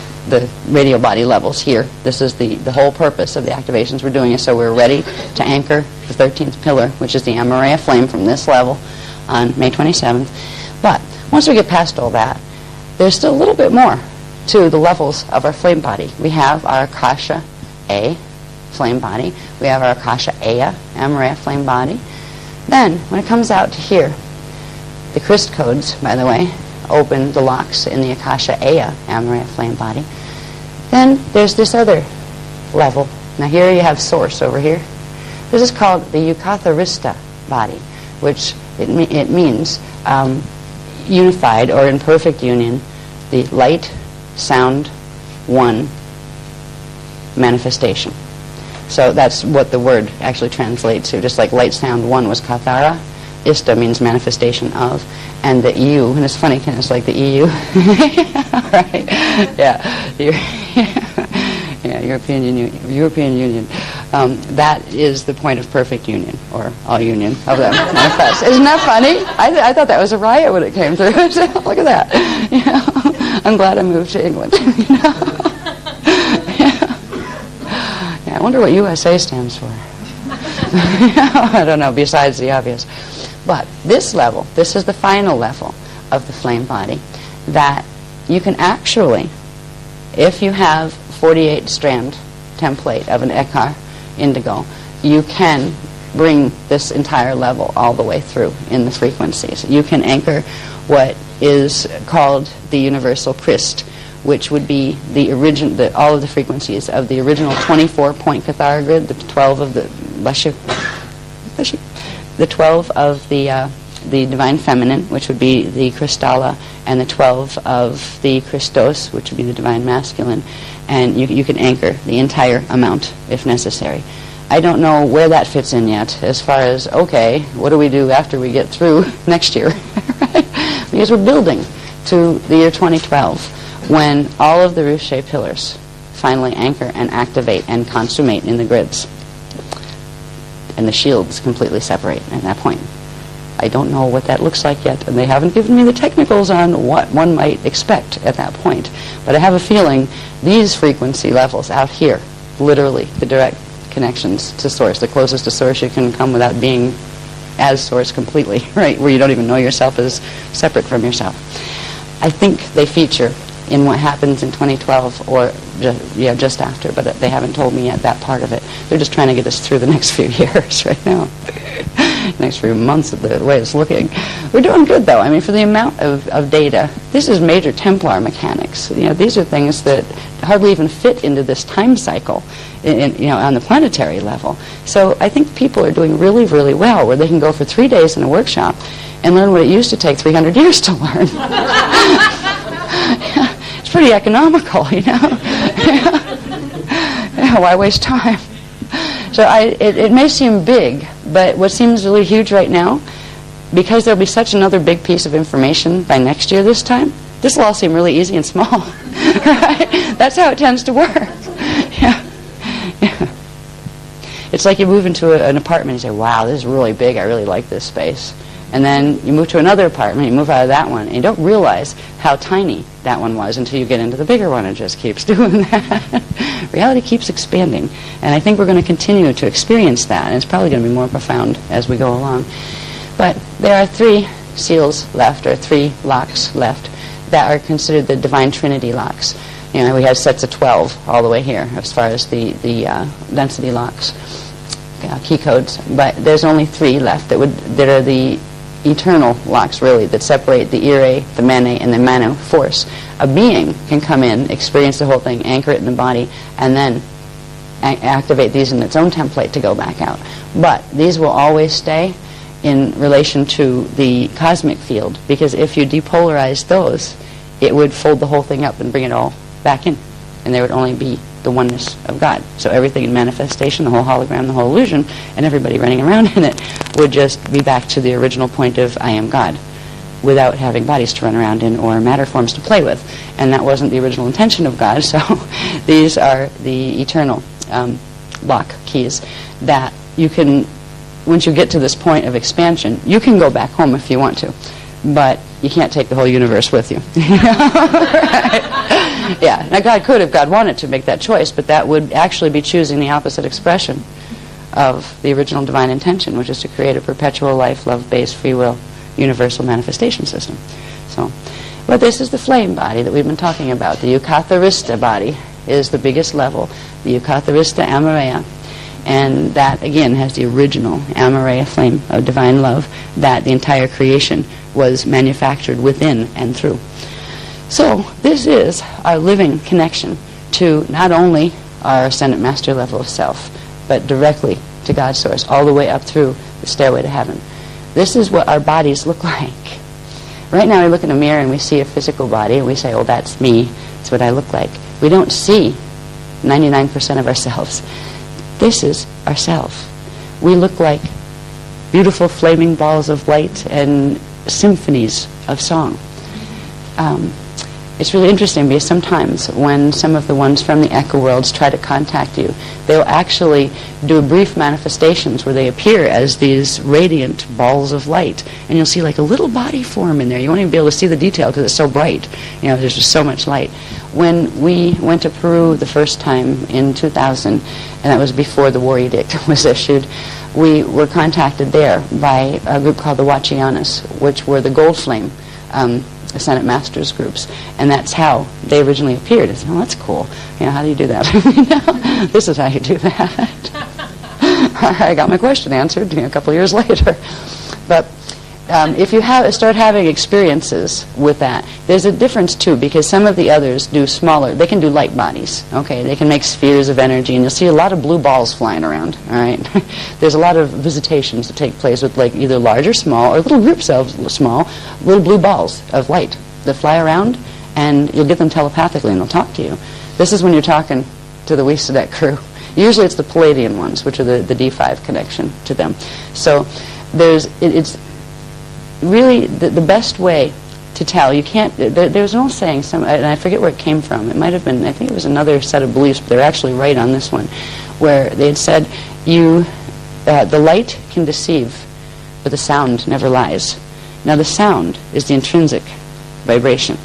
radio body levels here. This is the whole purpose of the activations we're doing, is so we're ready to anchor the 13th pillar, which is the Amareya flame from this level on May 27th. But once we get past all that, there's still a little bit more to the levels of our flame body. We have our Akasha A flame body. We have our Akasha Aya Amareya flame body. Then, when it comes out to here, the Christ codes, by the way, open the locks in the Akasha Aya Amareya flame body. Then there's this other level. Now here you have source over here. This is called the Yukatharista body, which it means unified or in perfect union, the light, sound, one manifestation. So that's what the word actually translates to. Just like light, sound, one was Kathara, Ista means manifestation of, and the EU, and it's funny, it's like the EU, right? Yeah, European Union. That is the point of perfect union, or all union of them manifest. Isn't that funny? I thought that was a riot when it came through. Look at that. I'm glad I moved to England. Yeah, I wonder what USA stands for. I don't know, besides the obvious. But this level, this is the final level of the flame body, that you can actually, if you have 48-strand template of an Ekar indigo, you can bring this entire level all the way through in the frequencies. You can anchor what is called the universal Christ, which would be all of the frequencies of the original 24-point Kathara grid, the 12 of the the 12 of the divine feminine, which would be the Kristalla, and the 12 of the Christos, which would be the divine masculine, and you can anchor the entire amount if necessary. I don't know where that fits in yet, as far as, okay, what do we do after we get through next year? Right? Because we're building to the year 2012, when all of the roof-shaped pillars finally anchor and activate and consummate in the grids, and the shields completely separate at that point. I don't know what that looks like yet, and they haven't given me the technicals on what one might expect at that point. But I have a feeling these frequency levels out here, literally the direct connections to source, the closest to source you can come without being as source completely, right, where you don't even know yourself as separate from yourself. I think they feature in what happens in 2012 or just after, but they haven't told me yet that part of it. They're just trying to get us through the next few years right now. Next few months, the way it's looking. We're doing good, though. I mean, for the amount of data, this is major Templar mechanics. These are things that hardly even fit into this time cycle on the planetary level. So I think people are doing really, really well, where they can go for 3 days in a workshop and learn what it used to take 300 years to learn. It's pretty economical, Why waste time? So it may seem big, but what seems really huge right now, because there'll be such another big piece of information by next year this time, this will all seem really easy and small. Right? That's how it tends to work. Yeah. It's like you move into an apartment and you say, wow, this is really big, I really like this space. And then you move to another apartment, you move out of that one, and you don't realize how tiny that one was until you get into the bigger one. It just keeps doing that. Reality keeps expanding, and I think we're going to continue to experience that, and it's probably going to be more profound as we go along. But there are 3 seals left, or 3 locks left, that are considered the Divine Trinity locks. We have sets of 12 all the way here as far as the density locks, key codes, but there's only 3 left that are the eternal locks, really, that separate the ire, the mene, and the manu force. A being can come in, experience the whole thing, anchor it in the body, and then activate these in its own template to go back out. But these will always stay in relation to the cosmic field, because if you depolarize those, it would fold the whole thing up and bring it all back in, and there would only be the oneness of God. So everything in manifestation, the whole hologram, the whole illusion, and everybody running around in it would just be back to the original point of I am God, without having bodies to run around in or matter forms to play with. And that wasn't the original intention of God, so these are the eternal lock keys that you can, once you get to this point of expansion, you can go back home if you want to, but you can't take the whole universe with you. Right? Yeah, now God could, if God wanted to, make that choice, but that would actually be choosing the opposite expression of the original divine intention, which is to create a perpetual life, love-based, free will, universal manifestation system. So, but this is the flame body that we've been talking about. The Eukatharista body is the biggest level, the Eukatharista Amareya, and that, again, has the original Amareya flame of divine love that the entire creation was manufactured within and through. So this is our living connection to not only our ascendant master level of self, but directly to God's source, all the way up through the stairway to heaven. This is what our bodies look like. Right now we look in a mirror and we see a physical body and we say, oh, that's me, that's what I look like. We don't see 99% of ourselves. This is ourself. We look like beautiful flaming balls of light and symphonies of song. It's really interesting because sometimes when some of the ones from the echo worlds try to contact you, they'll actually do brief manifestations where they appear as these radiant balls of light, and you'll see like a little body form in there. You won't even be able to see the detail because it's so bright. There's just so much light. When we went to Peru the first time in 2000, and that was before the war edict was issued, we were contacted there by a group called the Huachianas, which were the Gold Flame Ascendant Masters groups, and that's how they originally appeared. I said, oh, that's cool. How do you do that? This is how you do that. I got my question answered a couple of years later. But if you start having experiences with that, there's a difference too, because some of the others do smaller. They can do light bodies. Okay, they can make spheres of energy, and you'll see a lot of blue balls flying around. All right, there's a lot of visitations that take place with like either large or small, or little groups of small, little blue balls of light that fly around, and you'll get them telepathically, and they'll talk to you. This is when you're talking to the Wissadet crew. Usually, it's the Palladian ones, which are the D5 connection to them. So it's really the best way to tell. You can't, there's an old saying, and I forget where it came from. It might have been, I think it was another set of beliefs, but they're actually right on this one, where they had said, the light can deceive, but the sound never lies. Now the sound is the intrinsic vibration.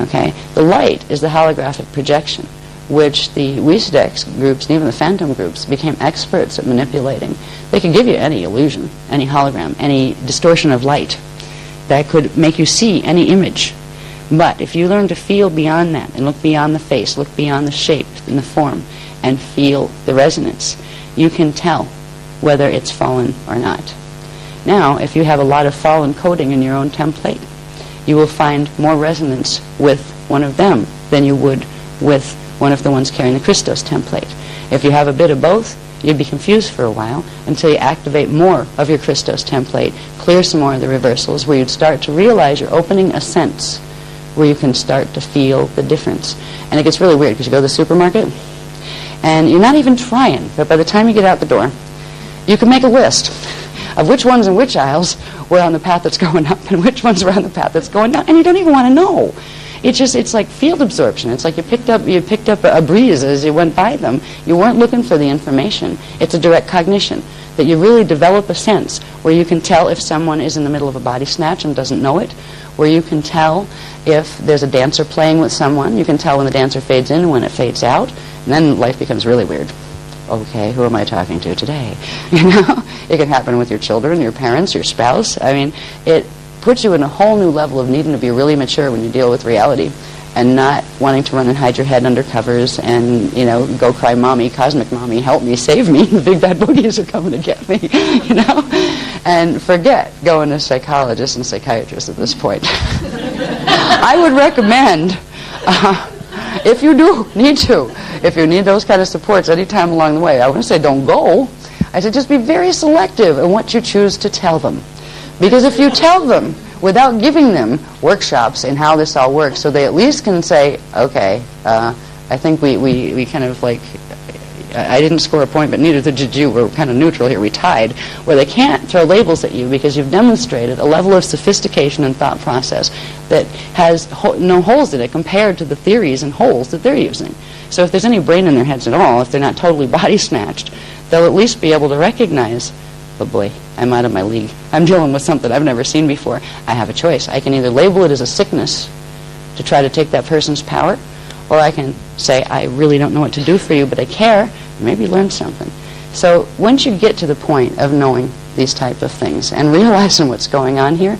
Okay? The light is the holographic projection, which the Wissadet groups and even the phantom groups became experts at manipulating. They could give you any illusion, any hologram, any distortion of light that could make you see any image. But if you learn to feel beyond that and look beyond the face, look beyond the shape and the form, and feel the resonance, you can tell whether it's fallen or not. Now, if you have a lot of fallen coding in your own template, you will find more resonance with one of them than you would with one of the ones carrying the Christos template. If you have a bit of both, you'd be confused for a while until you activate more of your Christos template, clear some more of the reversals, where you'd start to realize you're opening a sense where you can start to feel the difference. And it gets really weird because you go to the supermarket and you're not even trying, but by the time you get out the door, you can make a list of which ones in which aisles were on the path that's going up and which ones were on the path that's going down, and you don't even want to know. It's like field absorption. It's like you picked up a breeze as you went by them. You weren't looking for the information. It's a direct cognition that you really develop a sense where you can tell if someone is in the middle of a body snatch and doesn't know it, where you can tell if there's a dancer playing with someone. You can tell when the dancer fades in and when it fades out, and then life becomes really weird. Okay, who am I talking to today? You know, it can happen with your children, your parents, your spouse. I mean, it puts you in a whole new level of needing to be really mature when you deal with reality and not wanting to run and hide your head under covers and, you know, go cry, Mommy, cosmic Mommy, help me, save me. The big bad boogey's are coming to get me, you know? And forget going to psychologists and psychiatrists at this point. I would recommend, if you do need to, if you need those kind of supports anytime along the way, I wouldn't say don't go. I said just be very selective in what you choose to tell them. Because if you tell them without giving them workshops in how this all works, so they at least can say, okay, I think we kind of like, I didn't score a point, but neither did you. We're kind of neutral here. We tied. Where they can't throw labels at you because you've demonstrated a level of sophistication and thought process that has no holes in it compared to the theories and holes that they're using. So if there's any brain in their heads at all, if they're not totally body snatched, they'll at least be able to recognize, oh boy, I'm out of my league. I'm dealing with something I've never seen before. I have a choice. I can either label it as a sickness to try to take that person's power, or I can say, I really don't know what to do for you, but I care, and maybe learn something. So once you get to the point of knowing these type of things and realizing what's going on here,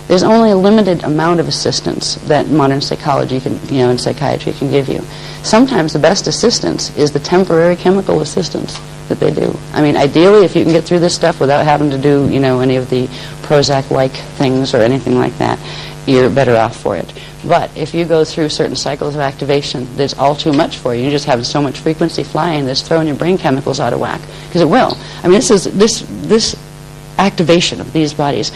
there's only a limited amount of assistance that modern psychology can, and psychiatry can give you. Sometimes the best assistance is the temporary chemical assistance that they do. I mean, ideally, if you can get through this stuff without having to do, any of the Prozac-like things or anything like that, you're better off for it. But if you go through certain cycles of activation that's all too much for you, you're just having so much frequency flying that's throwing your brain chemicals out of whack, because it will. I mean, this activation of these bodies,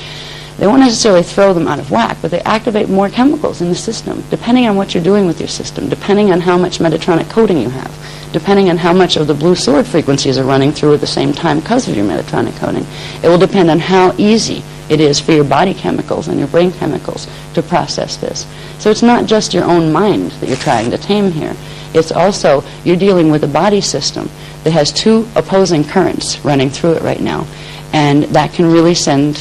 they won't necessarily throw them out of whack, but they activate more chemicals in the system, depending on what you're doing with your system, depending on how much Metatronic coding you have, depending on how much of the blue sword frequencies are running through at the same time because of your Metatronic coding. It will depend on how easy it is for your body chemicals and your brain chemicals to process this. So it's not just your own mind that you're trying to tame here. It's also, you're dealing with a body system that has two opposing currents running through it right now. And that can really send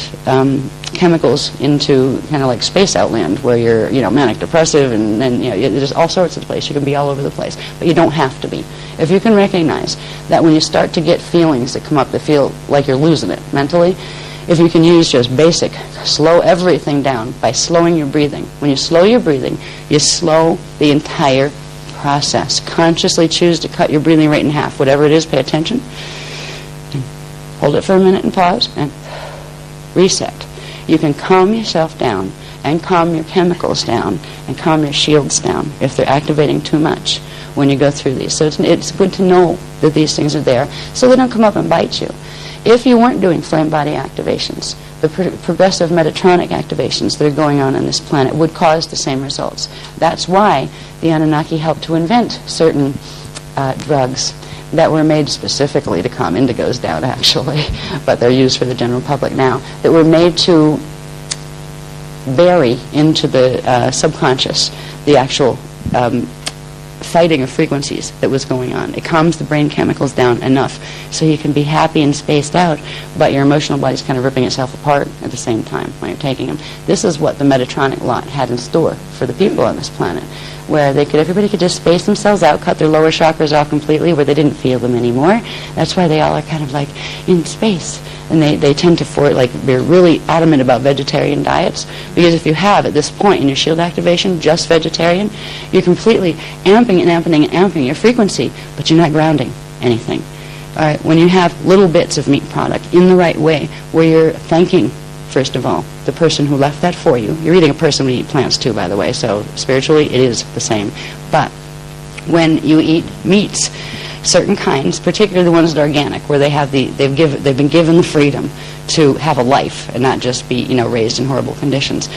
chemicals into kind of like space outland where you're, manic depressive and there's all sorts of places. You can be all over the place, but you don't have to be. If you can recognize that when you start to get feelings that come up that feel like you're losing it mentally, if you can use just basic, slow everything down by slowing your breathing. When you slow your breathing, you slow the entire process. Consciously choose to cut your breathing rate in half. Whatever it is, pay attention. Hold it for a minute and pause and reset. You can calm yourself down and calm your chemicals down and calm your shields down if they're activating too much when you go through these. So it's good to know that these things are there so they don't come up and bite you. If you weren't doing flame body activations, the progressive Metatronic activations that are going on this planet would cause the same results. That's why the Anunnaki helped to invent certain drugs that were made specifically to calm indigos down, actually, but they're used for the general public now, that were made to bury into the subconscious the actual fighting of frequencies that was going on. It calms the brain chemicals down enough so you can be happy and spaced out, but your emotional body's kind of ripping itself apart at the same time when you're taking them. This is what the Metatronic lot had in store for the people on this planet. where everybody could just space themselves out, cut their lower chakras off completely where they didn't feel them anymore. That's why they all are kind of like in space. And they tend to be really adamant about vegetarian diets, because if you have, at this point in your shield activation, just vegetarian, you're completely amping and amping and amping your frequency, but you're not grounding anything. All right, when you have little bits of meat product in the right way, where you're thanking, first of all, the person who left that for you. You're eating a person who eats plants too, by the way, so spiritually it is the same. But when you eat meats, certain kinds, particularly the ones that are organic, where they've been given the freedom to have a life and not just be raised in horrible conditions.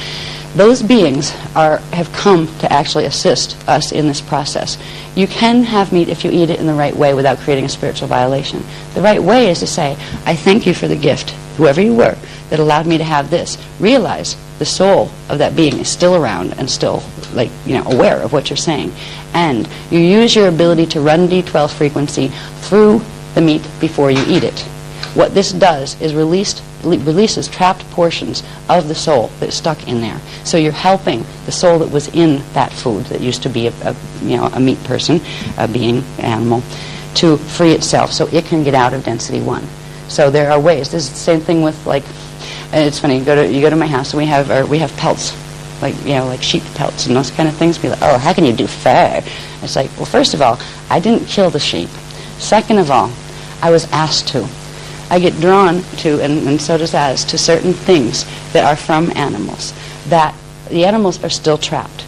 Those beings have come to actually assist us in this process. You can have meat if you eat it in the right way without creating a spiritual violation. The right way is to say, I thank you for the gift, whoever you were, that allowed me to have this. Realize the soul of that being is still around and still aware of what you're saying. And you use your ability to run D12 frequency through the meat before you eat it. What this does is releases trapped portions of the soul that's stuck in there. So you're helping the soul that was in that food that used to be a meat person, a being, animal, to free itself so it can get out of density 1. So there are ways. This is the same thing with and it's funny. You go to my house and we have pelts, like sheep pelts and those kind of things. Be like, oh, how can you do fur? It's like, well, first of all, I didn't kill the sheep. Second of all, I was asked to. I get drawn to, and so does Az, to certain things that are from animals, that the animals are still trapped.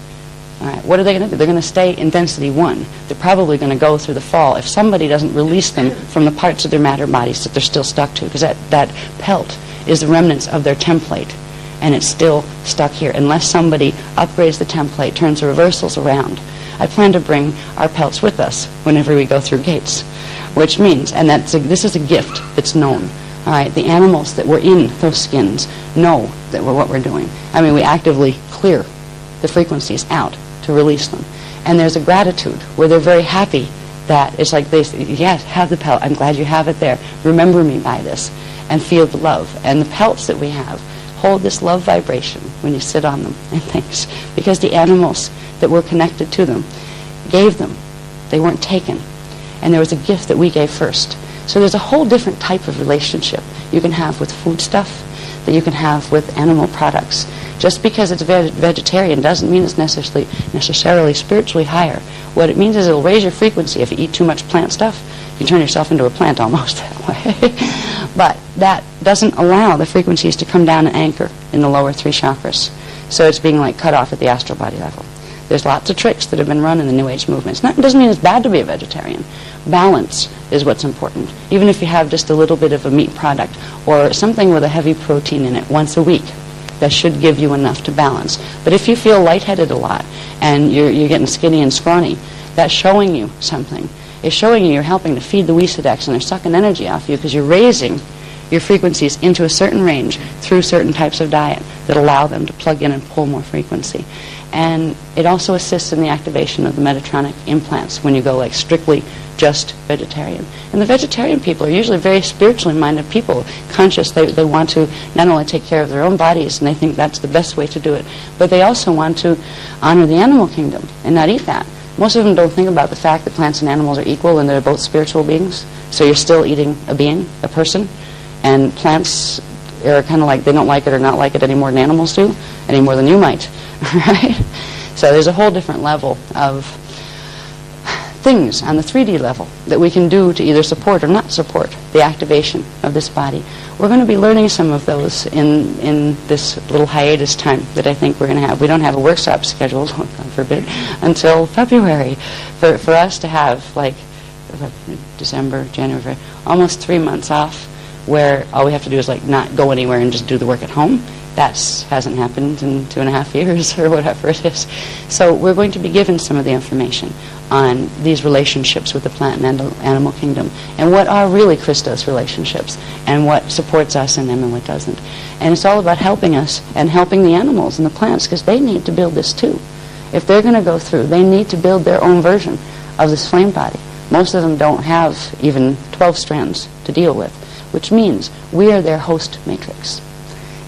All right, what are they going to do? They're going to stay in density 1. They're probably going to go through the fall if somebody doesn't release them from the parts of their matter bodies that they're still stuck to, because that pelt is the remnants of their template, and it's still stuck here unless somebody upgrades the template, turns the reversals around. I plan to bring our pelts with us whenever we go through gates, which means, and this is a gift that's known. All right, the animals that were in those skins know that what we're doing. I mean, we actively clear the frequencies out to release them. And there's a gratitude where they're very happy that it's like they say, yes, have the pelt. I'm glad you have it there. Remember me by this. And feel the love. And the pelts that we have hold this love vibration when you sit on them and things. Because the animals that were connected to them gave them. They weren't taken. And there was a gift that we gave first. So there's a whole different type of relationship you can have with food stuff that you can have with animal products. Just because it's vegetarian doesn't mean it's necessarily spiritually higher. What it means is it'll raise your frequency. If you eat too much plant stuff, you turn yourself into a plant almost that way. But that doesn't allow the frequencies to come down and anchor in the lower 3 chakras. So it's being cut off at the astral body level. There's lots of tricks that have been run in the New Age movement. It doesn't mean it's bad to be a vegetarian. Balance is what's important. Even if you have just a little bit of a meat product or something with a heavy protein in it once a week, that should give you enough to balance. But if you feel lightheaded a lot and you're getting skinny and scrawny, that's showing you something. It's showing you're helping to feed the Weesadex, and they're sucking energy off you because you're raising your frequencies into a certain range through certain types of diet that allow them to plug in and pull more frequency. And it also assists in the activation of the Metatronic implants when you go strictly just vegetarian. And the vegetarian people are usually very spiritually minded people, conscious. They want to not only take care of their own bodies, and they think that's the best way to do it, but they also want to honor the animal kingdom and not eat that. Most of them don't think about the fact that plants and animals are equal and they're both spiritual beings. So you're still eating a being, a person, and plants are kind of they don't like it or not like it any more than animals do, any more than you might, right? So there's a whole different level of things on the 3D level that we can do to either support or not support the activation of this body. We're going to be learning some of those in this little hiatus time that I think we're going to have. We don't have a workshop scheduled, God forbid, until February for us to have December, January, almost 3 months off where all we have to do is not go anywhere and just do the work at home. That hasn't happened in 2.5 years or whatever it is. So we're going to be given some of the information on these relationships with the plant and animal kingdom and what are really Christos relationships and what supports us in them and what doesn't. And it's all about helping us and helping the animals and the plants because they need to build this too. If they're going to go through, they need to build their own version of this flame body. Most of them don't have even 12 strands to deal with, which means we are their host matrix.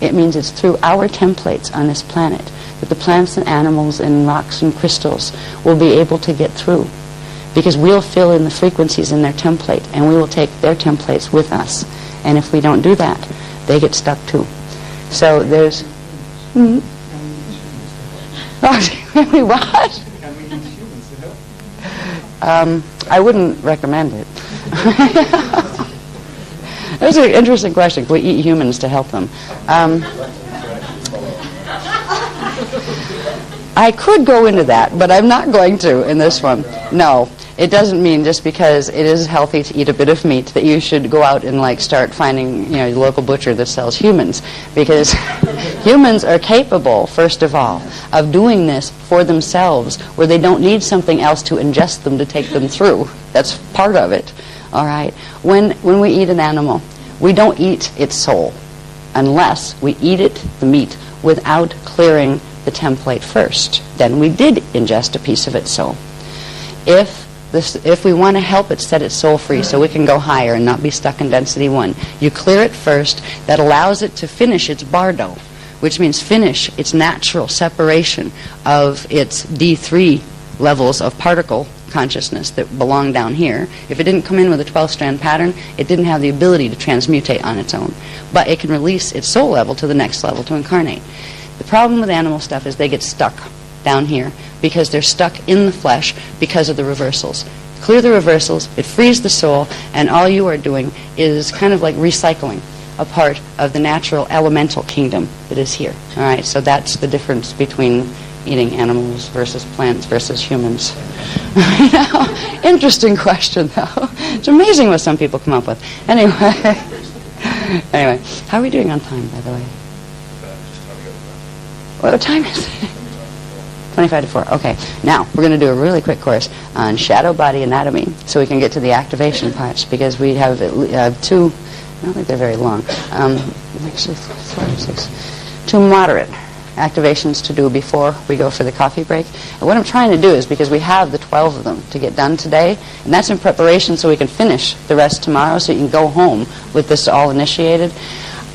It means it's through our templates on this planet that the plants and animals and rocks and crystals will be able to get through. Because we'll fill in the frequencies in their template, and we will take their templates with us. And if we don't do that, they get stuck too. So there's... Hmm? Oh, what? I wouldn't recommend it. That's an interesting question. Can we eat humans to help them? I could go into that, but I'm not going to in this one. No, it doesn't mean just because it is healthy to eat a bit of meat that you should go out and like start finding, the local butcher that sells humans, because humans are capable, first of all, of doing this for themselves, where they don't need something else to ingest them to take them through. That's part of it. All right. When we eat an animal, we don't eat its soul unless we eat it, the meat, without clearing the template first. Then we did ingest a piece of its soul. If we want to help it set its soul free so we can go higher and not be stuck in density 1, you clear it first. That allows it to finish its bardo, which means finish its natural separation of its D3 levels of particle consciousness that belong down here. If it didn't come in with a 12-strand pattern, it didn't have the ability to transmutate on its own. But it can release its soul level to the next level to incarnate. The problem with animal stuff is they get stuck down here because they're stuck in the flesh because of the reversals. Clear the reversals, it frees the soul, and all you are doing is kind of like recycling a part of the natural elemental kingdom that is here. All right, so that's the difference between eating animals versus plants versus humans. Interesting question, though. It's amazing what some people come up with. Anyway, how are we doing on time, by the way? What time is it? 25 to 4. Okay. Now, we're going to do a really quick course on shadow body anatomy so we can get to the activation parts, because we have two, I don't think they're very long, actually 4 or 6, two moderate activations to do before we go for the coffee break. And what I'm trying to do is, because we have the 12 of them to get done today, and that's in preparation so we can finish the rest tomorrow so you can go home with this all initiated,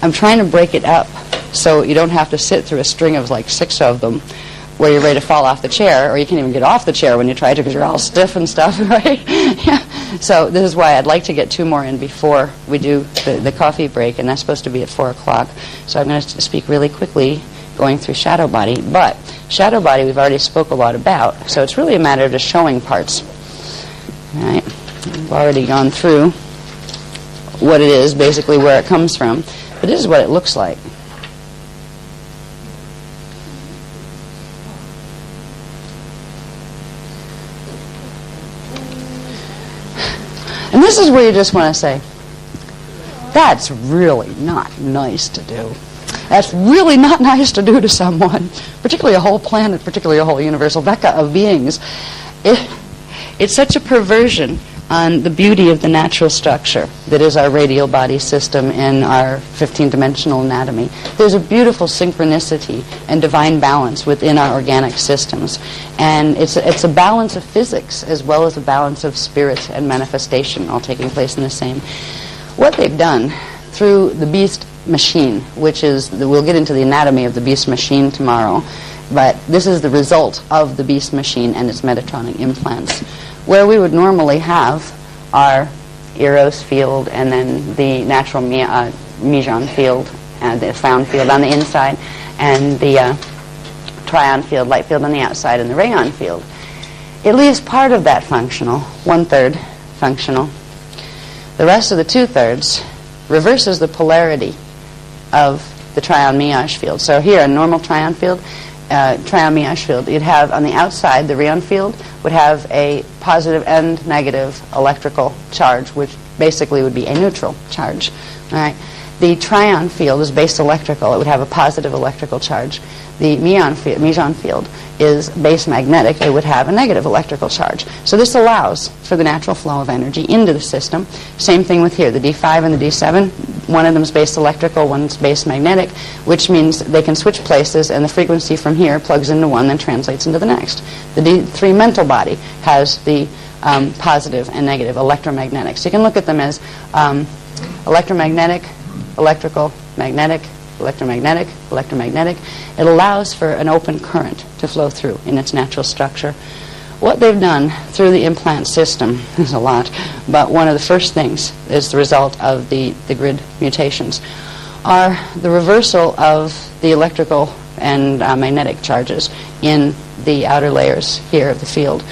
I'm trying to break it up so you don't have to sit through a string of like 6 of them where you're ready to fall off the chair, or you can't even get off the chair when you try to because you're all stiff and stuff, right? Yeah. So this is why I'd like to get 2 more in before we do the coffee break, and that's supposed to be at 4 o'clock. So I'm going to speak really quickly going through shadow body. But shadow body we've already spoke a lot about, so it's really a matter of just showing parts. All right. We've already gone through what it is, basically where it comes from. But this is what it looks like. And this is where you just want to say, that's really not nice to do. That's really not nice to do to someone, particularly a whole planet, particularly a whole universal Becca of beings. It's such a perversion on the beauty of the natural structure that is our radial body system in our 15-dimensional anatomy. There's a beautiful synchronicity and divine balance within our organic systems. And it's a balance of physics as well as a balance of spirit and manifestation all taking place in the same. What they've done through the beast machine, which is, we'll get into the anatomy of the beast machine tomorrow, but this is the result of the beast machine and its Metatronic implants. Where we would normally have our Eros field and then the natural Mejon field, the sound field on the inside, and the Trion field, light field on the outside, and the Rayon field. It leaves part of that functional, 1/3 functional. The rest of the 2/3 reverses the polarity of the Trion Meoj field. So here, a normal Trion field, Trion Meoj field, you'd have on the outside, the Rayon field would have a positive and negative electrical charge, which basically would be a neutral charge. All right. The Trion field is base electrical. It would have a positive electrical charge. The Mejon field is base magnetic. It would have a negative electrical charge. So this allows for the natural flow of energy into the system. Same thing with here. The D5 and the D7, one of them is base electrical, one's base magnetic, which means they can switch places, and the frequency from here plugs into one, then translates into the next. The D3 mental body has the positive and negative electromagnetic. So you can look at them as electromagnetic, electrical, magnetic, electromagnetic, electromagnetic. It allows for an open current to flow through in its natural structure. What they've done through the implant system is a lot, but one of the first things is the result of the grid mutations are the reversal of the electrical and magnetic charges in the outer layers here of the field.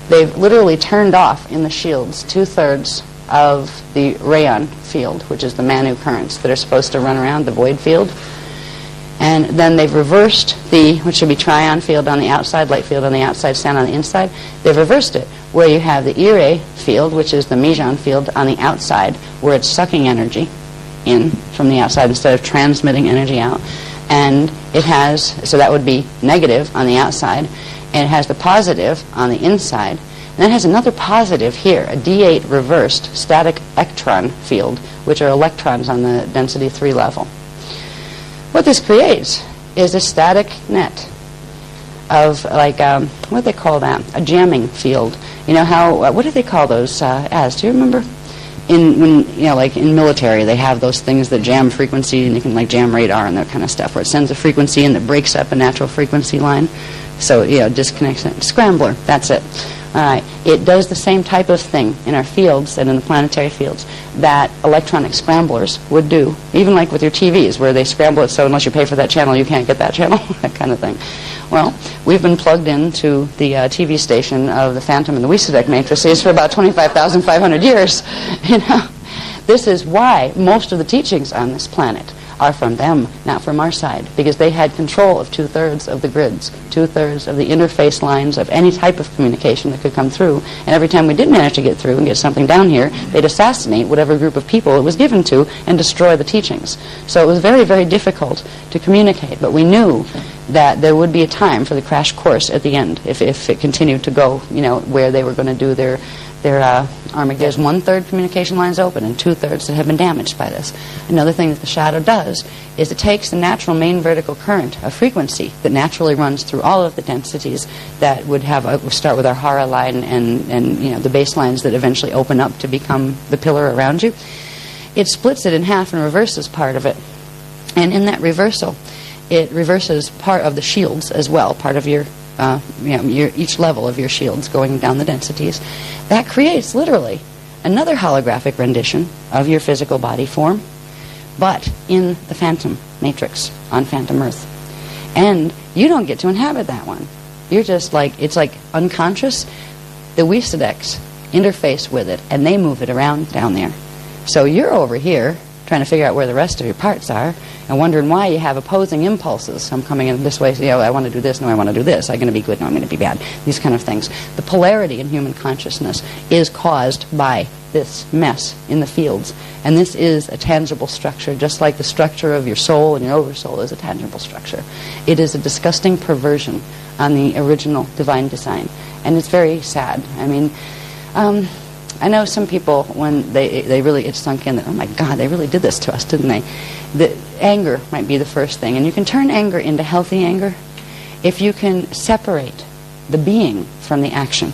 They've literally turned off in the shields 2/3 of the rayon field, which is the Manu currents that are supposed to run around the void field. And then they've reversed the, which should be trion field on the outside, light field on the outside, sound on the inside. They've reversed it, where you have the Ire field, which is the Mejon field on the outside, where it's sucking energy in from the outside instead of transmitting energy out. And it has, so that would be negative on the outside, and it has the positive on the inside. And then it has another positive here, a D8 reversed static electron field, which are electrons on the density 3 level. What this creates is a static net of, like, what do they call that? A jamming field. You know how, what do they call those as? Do you remember? Like in military, they have those things that jam frequency, and you can like jam radar and that kind of stuff, where it sends a frequency and that breaks up a natural frequency line. So, disconnects it. Scrambler, that's it. All right. It does the same type of thing in our fields and in the planetary fields that electronic scramblers would do, even like with your TVs, where they scramble it so unless you pay for that channel, you can't get that channel, that kind of thing. Well, we've been plugged into the TV station of the Phantom and the Wiesadek matrices for about 25,500 years. This is why most of the teachings on this planet are from them, not from our side, because they had control of 2/3 of the grids, 2/3 of the interface lines of any type of communication that could come through. And every time we did manage to get through and get something down here, they'd assassinate whatever group of people it was given to and destroy the teachings. So it was very, very difficult to communicate. But we knew that there would be a time for the crash course at the end if it continued to go, where they were going to do their Armageddon's 1/3 communication lines open and 2/3 that have been damaged by this. Another thing that the shadow does is it takes the natural main vertical current, a frequency that naturally runs through all of the densities that would have start with our Hara line and the base lines that eventually open up to become the pillar around you. It splits it in half and reverses part of it. And in that reversal, it reverses part of the shields as well, part of your each level of your shields going down the densities. That creates literally another holographic rendition of your physical body form, but in the Phantom matrix on Phantom Earth. And you don't get to inhabit that one. You're just like, it's like unconscious. The Wiesadeks interface with it, and they move it around down there. So you're over here trying to figure out where the rest of your parts are and wondering why you have opposing impulses. I'm coming in this way, so, I want to do this, no, I want to do this. I'm going to be good, no, I'm going to be bad. These kind of things. The polarity in human consciousness is caused by this mess in the fields. And this is a tangible structure, just like the structure of your soul and your oversoul is a tangible structure. It is a disgusting perversion on the original divine design. And it's very sad. I mean, I know some people, when they really, it's sunk in that, oh my God, they really did this to us, didn't they? The anger might be the first thing. And you can turn anger into healthy anger if you can separate the being from the action.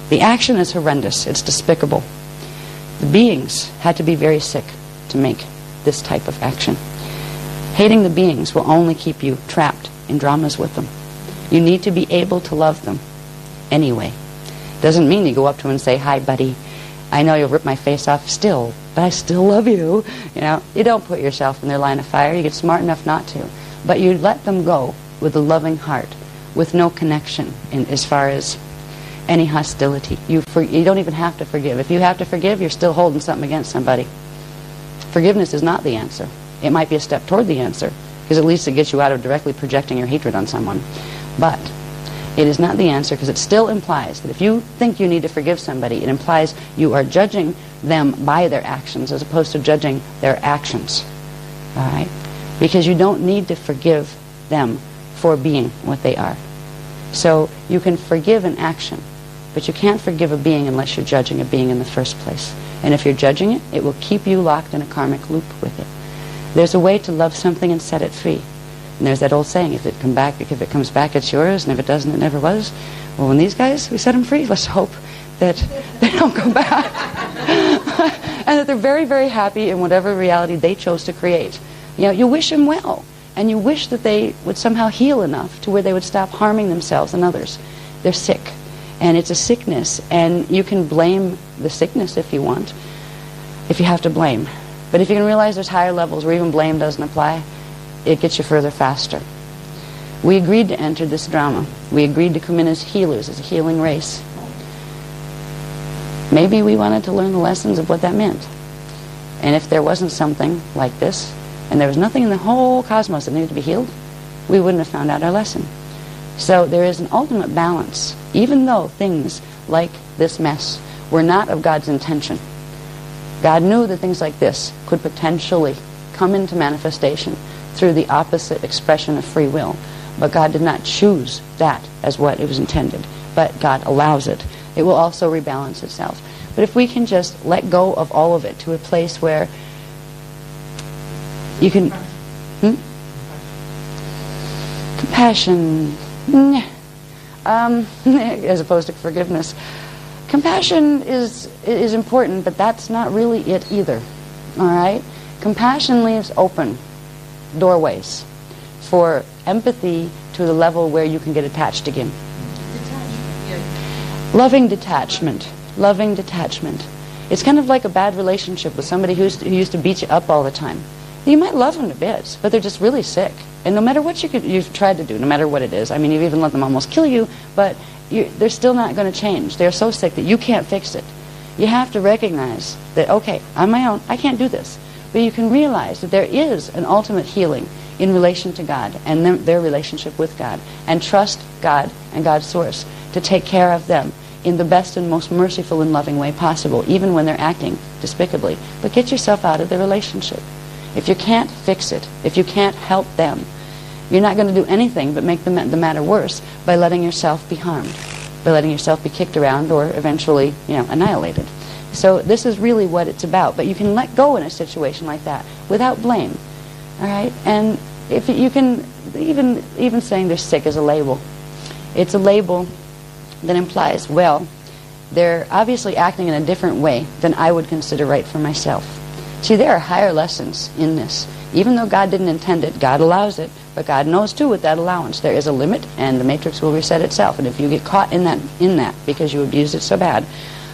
The action is horrendous. It's despicable. The beings had to be very sick to make this type of action. Hating the beings will only keep you trapped in dramas with them. You need to be able to love them anyway. Doesn't mean you go up to them and say, hi, buddy. I know you'll rip my face off still, but I still love you. You don't put yourself in their line of fire. You get smart enough not to. But you let them go with a loving heart, with no connection as far as any hostility. You don't even have to forgive. If you have to forgive, you're still holding something against somebody. Forgiveness is not the answer. It might be a step toward the answer, because at least it gets you out of directly projecting your hatred on someone. But it is not the answer, because it still implies that if you think you need to forgive somebody, it implies you are judging them by their actions as opposed to judging their actions. All right? Because you don't need to forgive them for being what they are. So you can forgive an action, but you can't forgive a being unless you're judging a being in the first place. And if you're judging it, it will keep you locked in a karmic loop with it. There's a way to love something and set it free. And there's that old saying, if it comes back, it's yours, and if it doesn't, it never was. Well, when these guys, we set them free, let's hope that they don't come back. And that they're very, very happy in whatever reality they chose to create. You wish them well, and you wish that they would somehow heal enough to where they would stop harming themselves and others. They're sick, and it's a sickness, and you can blame the sickness if you want, if you have to blame. But if you can realize there's higher levels where even blame doesn't apply, it gets you further faster. We agreed to enter this drama. We agreed to come in as healers, as a healing race. Maybe we wanted to learn the lessons of what that meant. And if there wasn't something like this, and there was nothing in the whole cosmos that needed to be healed, we wouldn't have found out our lesson. So there is an ultimate balance, even though things like this mess were not of God's intention. God knew that things like this could potentially come into manifestation through the opposite expression of free will. But God did not choose that as what it was intended. But God allows it. It will also rebalance itself. But if we can just let go of all of it to a place where you can... Compassion. As opposed to forgiveness. Compassion is important, but that's not really it either. All right? Compassion leaves open doorways for empathy to the level where you can get attached again. Loving detachment. Loving detachment. It's kind of like a bad relationship with somebody who used to beat you up all the time. You might love them to bits, but they're just really sick. And no matter what you've tried to do, no matter what it is, I mean, you've even let them almost kill you, but they're still not going to change. They're so sick that you can't fix it. You have to recognize that, okay, on my own, I can't do this. But you can realize that there is an ultimate healing in relation to God and their relationship with God, and trust God and God's source to take care of them in the best and most merciful and loving way possible, even when they're acting despicably. But get yourself out of the relationship. If you can't fix it, if you can't help them, you're not going to do anything but make the matter worse by letting yourself be harmed, by letting yourself be kicked around or eventually, annihilated. So this is really what it's about. But you can let go in a situation like that without blame. All right? And if you can, even saying they're sick is a label. It's a label that implies, well, they're obviously acting in a different way than I would consider right for myself. See, there are higher lessons in this. Even though God didn't intend it, God allows it, but God knows too with that allowance there is a limit, and the matrix will reset itself. And if you get caught in that because you abused it so bad,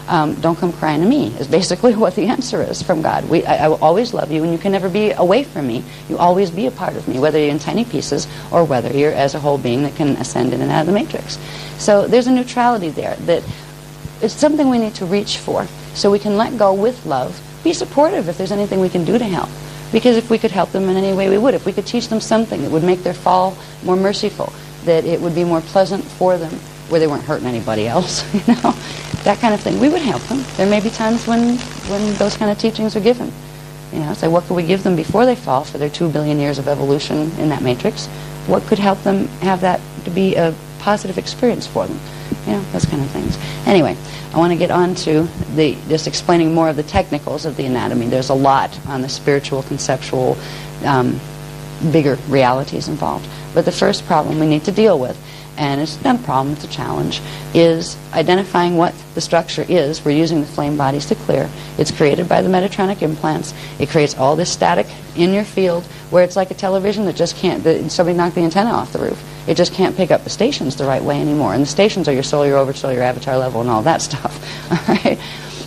don't come crying to me, is basically what the answer is from God. I will always love you, and you can never be away from me. You always be a part of me, whether you're in tiny pieces or whether you're as a whole being that can ascend in and out of the matrix. So there's a neutrality there that it's something we need to reach for, so we can let go with love. Be supportive if there's anything we can do to help. Because if we could help them in any way, we would. If we could teach them something that would make their fall more merciful, that it would be more pleasant for them, where they weren't hurting anybody else, that kind of thing, we would help them. There may be times when those kind of teachings are given. Say, what could we give them before they fall for their 2 billion years of evolution in that matrix? What could help them have that to be a positive experience for them? Those kind of things. Anyway, I want to get on to just explaining more of the technicals of the anatomy. There's a lot on the spiritual, conceptual, bigger realities involved. But the first problem we need to deal with, and it's not a problem, it's a challenge, is identifying what the structure is we're using the flame bodies to clear. It's created by the Metatronic implants. It creates all this static in your field where it's like a television that just can't, somebody knocked the antenna off the roof. It just can't pick up the stations the right way anymore. And the stations are your soul, your oversoul, your avatar level, and all that stuff. All right?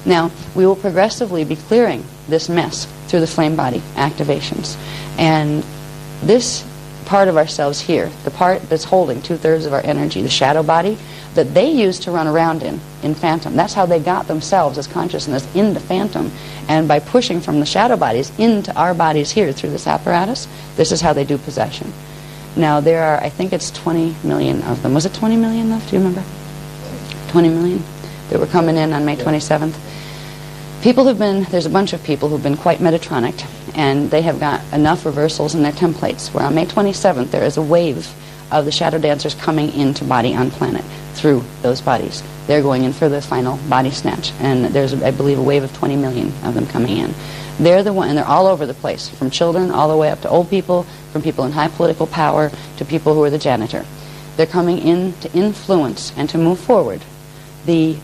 Now, we will progressively be clearing this mess through the flame body activations. And this part of ourselves here, the part that's holding 2/3 of our energy, the shadow body, that they use to run around in Phantom. That's how they got themselves as consciousness into Phantom. And by pushing from the shadow bodies into our bodies here through this apparatus, this is how they do possession. Now, there are, I think it's 20 million of them. Was it 20 million left? Do you remember? 20 million that were coming in on May 27th. There's a bunch of people who've been quite Metatronic, and they have got enough reversals in their templates where on May 27th there is a wave of the shadow dancers coming into body on planet through those bodies. They're going in for the final body snatch, and there's, I believe, a wave of 20 million of them coming in. They're the one, and they're all over the place, from children all the way up to old people, from people in high political power to people who are the janitor. They're coming in to influence and to move forward the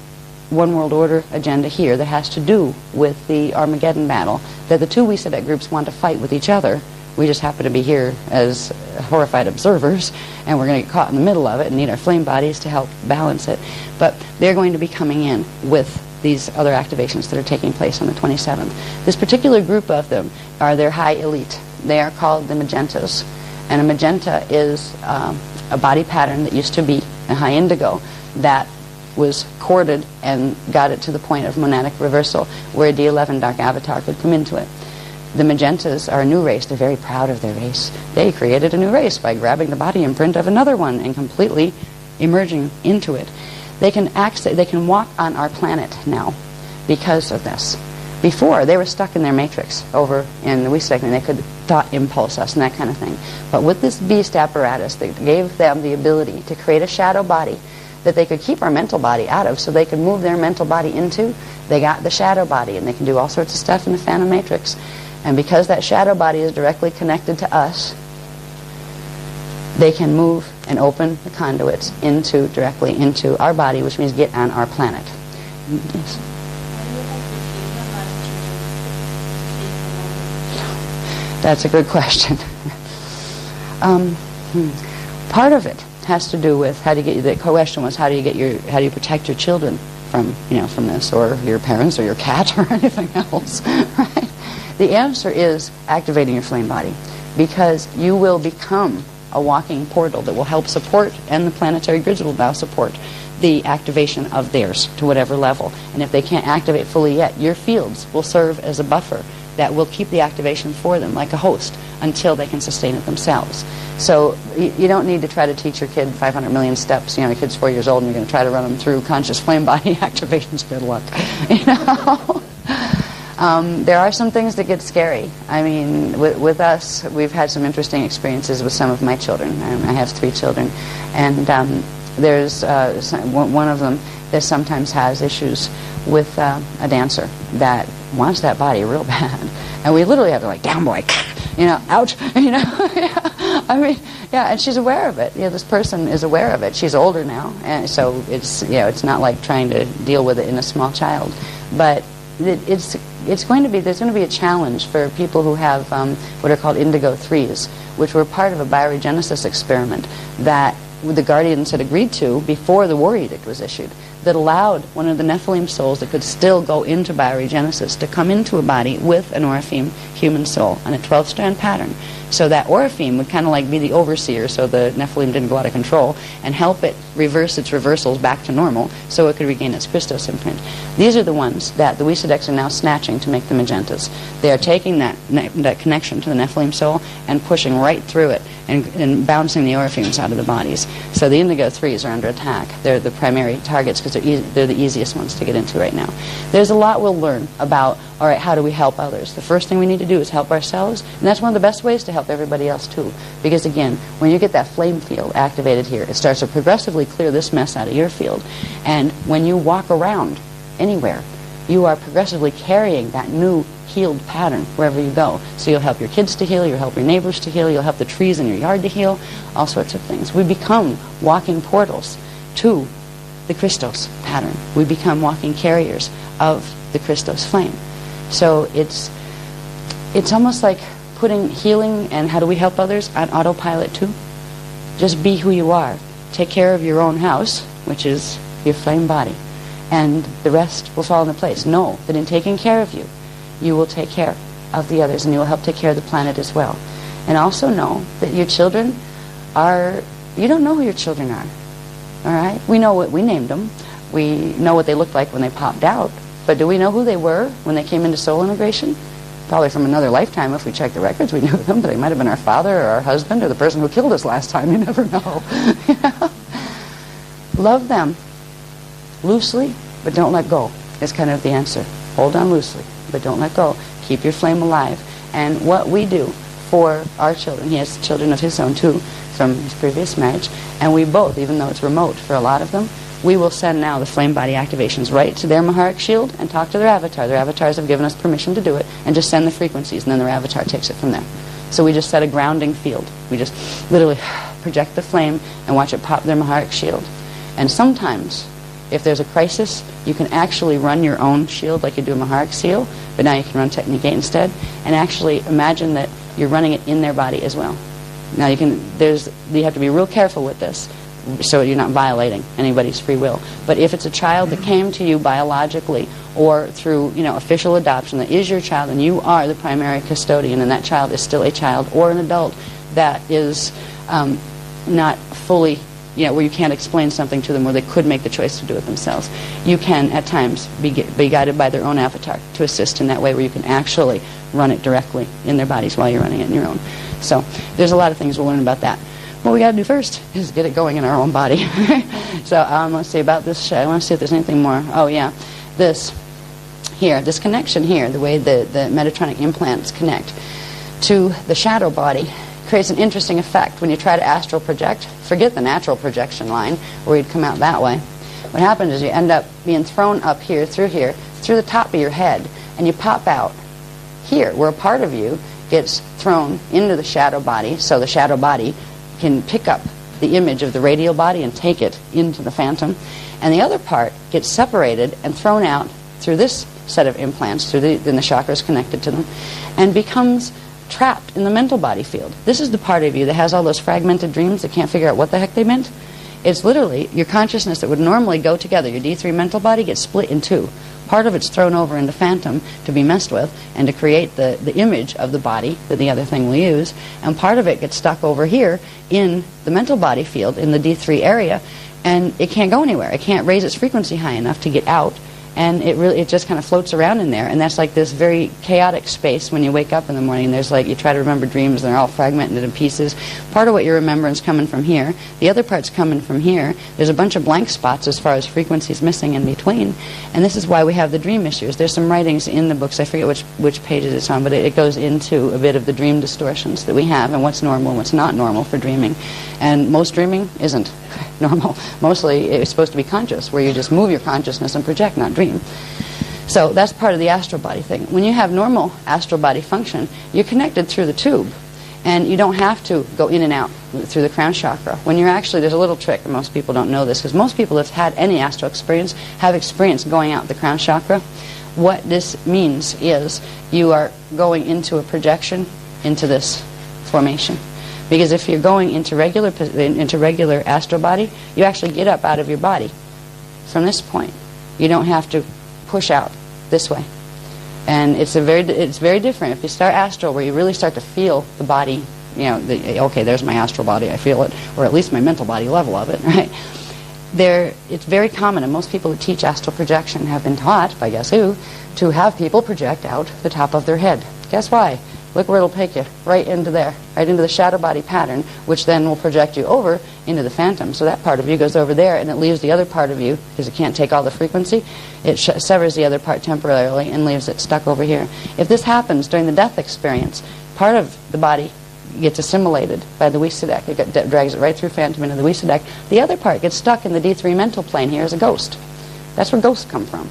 one world order agenda here that has to do with the Armageddon battle that the two WeSedet groups want to fight with each other We just happen to be here as horrified observers, and we're going to get caught in the middle of it and need our flame bodies to help balance it. But they're going to be coming in with these other activations that are taking place on the 27th. This particular group of them are their high elite. They are called the magentas. And a magenta is a body pattern that used to be a high indigo that was corded and got it to the point of monadic reversal where a D11 dark avatar could come into it. The magentas are a new race. They're very proud of their race. They created a new race by grabbing the body imprint of another one and completely emerging into it. They can walk on our planet now because of this. Before, they were stuck in their matrix over in the Wisdom, and they could thought impulse us and that kind of thing. But with this beast apparatus that gave them the ability to create a shadow body that they could keep our mental body out of so they could move their mental body into, they got the shadow body, and they can do all sorts of stuff in the phantom matrix. And because that shadow body is directly connected to us, they can move and open the conduits directly into our body, which means get on our planet. Yes. That's a good question. Part of it has to do with how do you get. The question was how do you protect your children from this, or your parents, or your cat, or anything else, right? The answer is activating your flame body, because you will become a walking portal that will help support, and the planetary grids will now support the activation of theirs to whatever level. And if they can't activate fully yet, your fields will serve as a buffer that will keep the activation for them, like a host, until they can sustain it themselves. So you don't need to try to teach your kid 500 million steps. Your kid's 4 years old and you're going to try to run them through conscious flame body activations. Good luck. There are some things that get scary. I mean, with us, we've had some interesting experiences with some of my children. I have 3 children. And there's one of them that sometimes has issues with a dancer that wants that body real bad. And we literally have to down boy, ouch, I mean, yeah, and she's aware of it. This person is aware of it. She's older now, and so it's not like trying to deal with it in a small child. But there's going to be a challenge for people who have what are called indigo 3s, which were part of a bioregenesis experiment that the Guardians had agreed to before the War Edict was issued, that allowed one of the Nephilim souls that could still go into bioregenesis to come into a body with an Orifeme human soul on a 12-strand pattern. So that Orifeme would kind of be the overseer, so the Nephilim didn't go out of control, and help it reverse its reversals back to normal so it could regain its Christos imprint. These are the ones that the Weesadex are now snatching to make the magentas. They are taking that connection to the Nephilim soul and pushing right through it and bouncing the Orifemes out of the bodies. So the indigo 3s are under attack. They're the primary targets because they're the easiest ones to get into right now. There's a lot we'll learn about, all right, how do we help others? The first thing we need to do is help ourselves, and that's one of the best ways to help everybody else too. Because again, when you get that flame field activated here, it starts to progressively clear this mess out of your field. And when you walk around anywhere, you are progressively carrying that new healed pattern wherever you go. So you'll help your kids to heal, you'll help your neighbors to heal, you'll help the trees in your yard to heal, all sorts of things. We become walking portals to the Christos pattern. We become walking carriers of the Christos flame. So it's almost like putting healing and how do we help others on autopilot too. Just be who you are. Take care of your own house, which is your flame body, and the rest will fall into place. Know that in taking care of you, you will take care of the others, and you will help take care of the planet as well. And also know that your children you don't know who your children are. All right? We know what we named them. We know what they looked like when they popped out. But do we know who they were when they came into soul integration? Probably from another lifetime. If we check the records, we knew them, but they might have been our father or our husband or the person who killed us last time. You never know. Love them loosely, but don't let go is kind of the answer. Hold on loosely, but don't let go. Keep your flame alive. And what we do for our children, he has children of his own too from his previous marriage, and we both, even though it's remote for a lot of them, we will send now the flame body activations right to their Maharic shield and talk to their avatar. Their avatars have given us permission to do it, and just send the frequencies, and then their avatar takes it from there. So we just set a grounding field. We just literally project the flame and watch it pop their Maharic shield. And sometimes, if there's a crisis, you can actually run your own shield like you do a Maharic seal, but now you can run Technique 8 instead, and actually imagine that you're running it in their body as well. Now you have to be real careful with this, so you're not violating anybody's free will. But if it's a child that came to you biologically or through official adoption that is your child and you are the primary custodian and that child is still a child or an adult that is not fully, where you can't explain something to them where they could make the choice to do it themselves, you can at times be guided by their own avatar to assist in that way where you can actually run it directly in their bodies while you're running it in your own. So there's a lot of things we'll learn about that. What we got to do first is get it going in our own body. So let's see about this. I want to see if there's anything more. Oh yeah, this connection here, the way the Metatronic implants connect to the shadow body creates an interesting effect when you try to astral project. Forget the natural projection line where you'd come out that way. What happens is you end up being thrown up here, through the top of your head, and you pop out here, where a part of you gets thrown into the shadow body, so the shadow body can pick up the image of the radial body and take it into the phantom, and the other part gets separated and thrown out through this set of implants, then the chakras connected to them, and becomes trapped in the mental body field. This is the part of you that has all those fragmented dreams that can't figure out what the heck they meant. It's literally your consciousness that would normally go together. Your D3 mental body gets split in two. Part of it's thrown over into phantom to be messed with and to create the image of the body that the other thing will use, and part of it gets stuck over here in the mental body field in the D3 area, and it can't go anywhere. It can't raise its frequency high enough to get out, and it just kind of floats around in there, and that's like this very chaotic space when you wake up in the morning. There's you try to remember dreams and they're all fragmented in pieces. Part of what you remember is coming from here, the other part's coming from here. There's a bunch of blank spots as far as frequencies missing in between, and this is why we have the dream issues. There's some writings in the books, I forget which pages it's on, but it goes into a bit of the dream distortions that we have and what's normal and what's not normal for dreaming. And most dreaming isn't normal. Mostly it's supposed to be conscious, where you just move your consciousness and project, not dream. So that's part of the astral body thing. When you have normal astral body function, you're connected through the tube, and you don't have to go in and out through the crown chakra. When you're actually, there's a little trick, and most people don't know this, because most people have had any astral experience have experience going out the crown chakra. What this means is you are going into a projection into this formation. Because if you're going into regular astral body, you actually get up out of your body from this point. You don't have to push out this way. And it's very different. If you start astral, where you really start to feel the body, okay, there's my astral body, I feel it, or at least my mental body level of it, right? It's very common, and most people who teach astral projection have been taught, by guess who, to have people project out the top of their head. Guess why? Look where it'll take you, right into there, right into the shadow body pattern, which then will project you over into the phantom. So that part of you goes over there, and it leaves the other part of you, because it can't take all the frequency, it severs the other part temporarily and leaves it stuck over here. If this happens during the death experience, part of the body gets assimilated by the Wisadek. It drags it right through phantom into the Wisadek. The other part gets stuck in the D3 mental plane here as a ghost. That's where ghosts come from.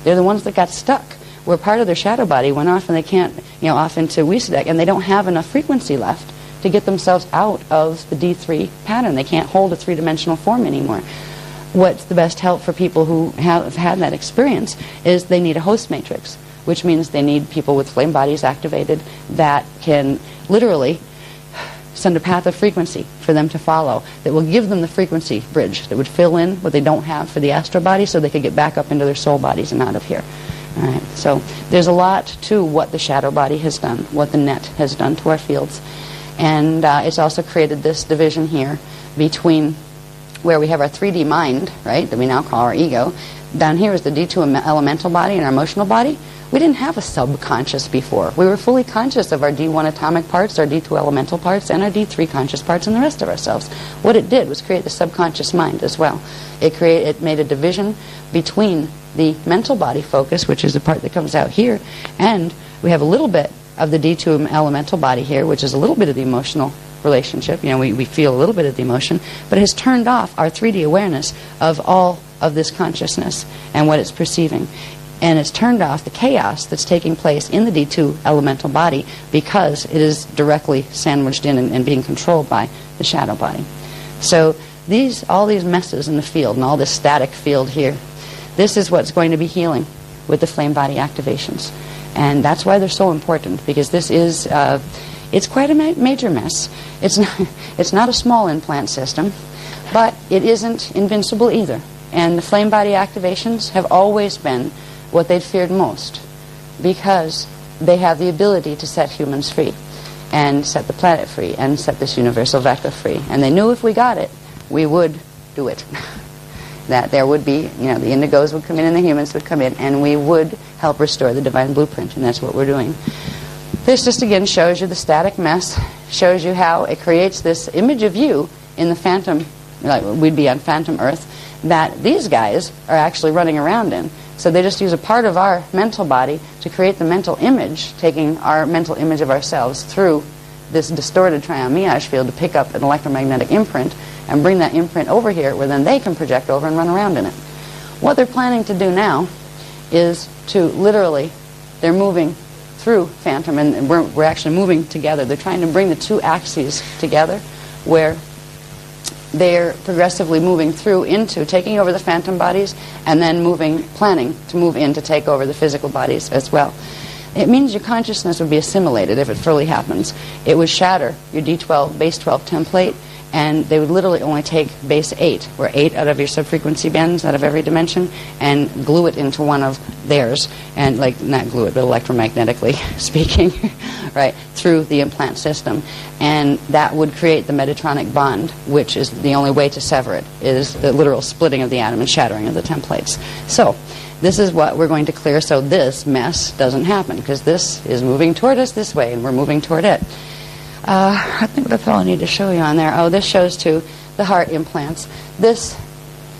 They're the ones that got stuck, where part of their shadow body went off and they can't, off into Wisadek, and they don't have enough frequency left to get themselves out of the D3 pattern. They can't hold a three-dimensional form anymore. What's the best help for people who have had that experience is they need a host matrix, which means they need people with flame bodies activated that can literally send a path of frequency for them to follow that will give them the frequency bridge that would fill in what they don't have for the astral body, so they could get back up into their soul bodies and out of here. All right, so there's a lot to what the shadow body has done, what the net has done to our fields. And it's also created this division here between where we have our 3D mind, right, that we now call our ego. Down here is the D2 elemental body and our emotional body. We didn't have a subconscious before. We were fully conscious of our D1 atomic parts, our D2 elemental parts, and our D3 conscious parts, and the rest of ourselves. What it did was create the subconscious mind as well. It made a division between the mental body focus, which is the part that comes out here, and we have a little bit of the D2 elemental body here, which is a little bit of the emotional relationship. We feel a little bit of the emotion, but it has turned off our 3D awareness of all of this consciousness and what it's perceiving. And it's turned off the chaos that's taking place in the D2 elemental body because it is directly sandwiched in and being controlled by the shadow body. So all these messes in the field and all this static field here, this is what's going to be healing with the flame body activations. And that's why they're so important, because this is, It's quite a major mess. It's not a small implant system, but it isn't invincible either. And the flame body activations have always been what they'd feared most, because they have the ability to set humans free and set the planet free and set this universal vector free. And they knew if we got it, we would do it. That there would be, the indigos would come in and the humans would come in, and we would help restore the divine blueprint, and that's what we're doing. This just again shows you the static mess, shows you how it creates this image of you in the phantom, like we'd be on phantom Earth, that these guys are actually running around in. So they just use a part of our mental body to create the mental image, taking our mental image of ourselves through this distorted trion-meage field to pick up an electromagnetic imprint and bring that imprint over here where then they can project over and run around in it. What they're planning to do now is to literally, they're moving through phantom, and we're actually moving together. They're trying to bring the two axes together where they're progressively moving through into taking over the phantom bodies and then planning to move in to take over the physical bodies as well. It means your consciousness would be assimilated if it fully happens. It would shatter your D12, base 12 template, and they would literally only take base 8, or 8 out of your subfrequency bands out of every dimension, and glue it into one of theirs, and not glue it, but electromagnetically speaking, right, through the implant system. And that would create the Metatronic bond, which is the only way to sever it, is the literal splitting of the atom and shattering of the templates. So this is what we're going to clear so this mess doesn't happen, because this is moving toward us this way, and we're moving toward it. I think that's all I need to show you on there. Oh, this shows too the heart implants. This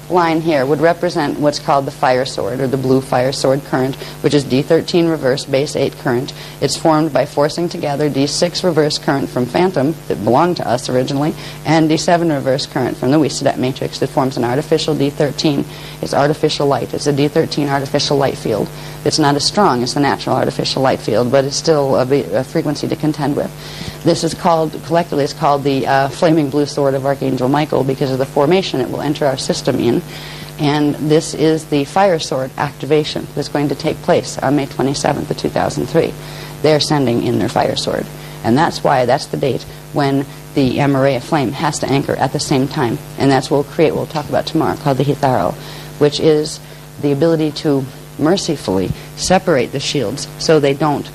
line here would represent what's called the fire sword, or the blue fire sword current, which is D13 reverse base 8 current. It's formed by forcing together D6 reverse current from phantom that belonged to us originally, and D7 reverse current from the Wissadet matrix that forms an artificial D13. It's artificial light. It's a D13 artificial light field. It's not as strong as the natural artificial light field, but it's still a frequency to contend with. This is called, collectively, it's called the flaming blue sword of Archangel Michael, because of the formation it will enter our system in. And this is the fire sword activation that's going to take place on May 27th of 2003. They're sending in their fire sword. And that's why, that's the date when the array of flame has to anchor at the same time. And that's what we'll talk about tomorrow, called the Hitharo, which is the ability to mercifully separate the shields so they don't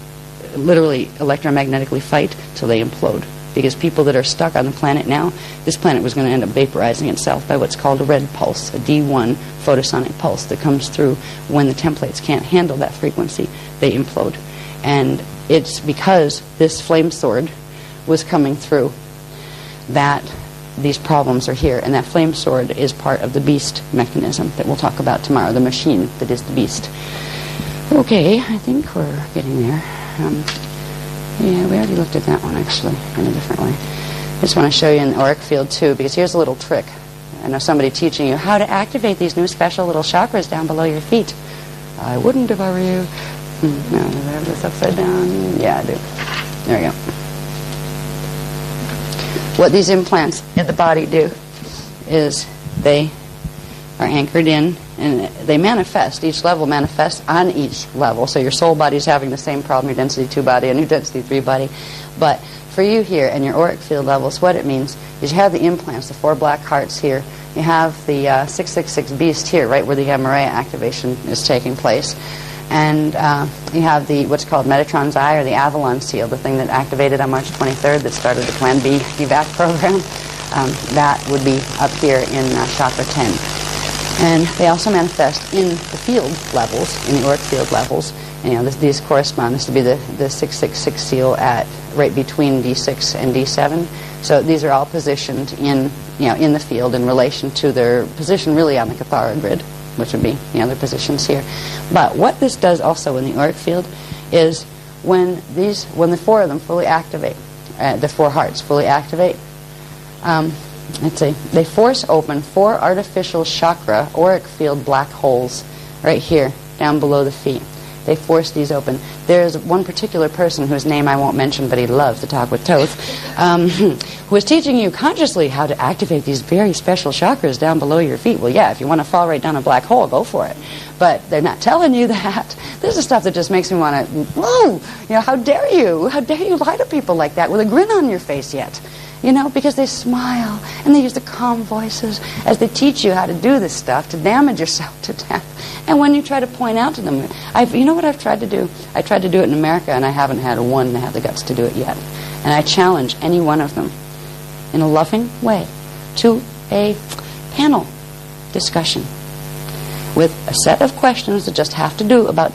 literally electromagnetically fight till they implode. Because people that are stuck on the planet now, this planet was going to end up vaporizing itself by what's called a red pulse, a D1 photosonic pulse that comes through when the templates can't handle that frequency. They implode. And it's because this flame sword was coming through that these problems are here. And that flame sword is part of the beast mechanism that we'll talk about tomorrow, the machine that is the beast. Okay, I think we're getting there. Yeah, we already looked at that one, actually, in a different way. I just want to show you an auric field, too, because here's a little trick. I know somebody teaching you how to activate these new special little chakras down below your feet. I wouldn't if I were you. No, do I have this upside down? Yeah, I do. There we go. What these implants in the body do is they are anchored in, and they manifest. Each level manifests on each level. So your soul body is having the same problem, your density 2 body and your density 3 body. But for you here and your auric field levels, what it means is you have the implants, the 4 black hearts here. You have the 666 beast here, right where the MRA activation is taking place. And you have the what's called Metatron's Eye, or the Avalon Seal, the thing that activated on March 23rd that started the Plan B evac program. That would be up here in chakra 10. And they also manifest in the field levels, in the auric field levels. And, these correspond. This would be the 666 seal at right between D6 and D7. So these are all positioned in the field in relation to their position really on the Cathara grid, which would be their positions here. But what this does also in the auric field is when the 4 of them fully activate, the 4 hearts fully activate. Let's see, they force open 4 artificial chakra auric field black holes right here down below the feet. They force these open. There's one particular person whose name I won't mention, but he loves to talk with Toth, who is teaching you consciously how to activate these very special chakras down below your feet. Well, yeah, if you want to fall right down a black hole, go for it. But they're not telling you that. This is stuff that just makes me want to, whoa, you know, how dare you? How dare you lie to people like that with a grin on your face yet? You know, because they smile and they use the calm voices as they teach you how to do this stuff, to damage yourself to death. And when you try to point out to them, you know what I've tried to do? I tried to do it in America, and I haven't had one that had the guts to do it yet. And I challenge any one of them in a loving way to a panel discussion with a set of questions that just have to do about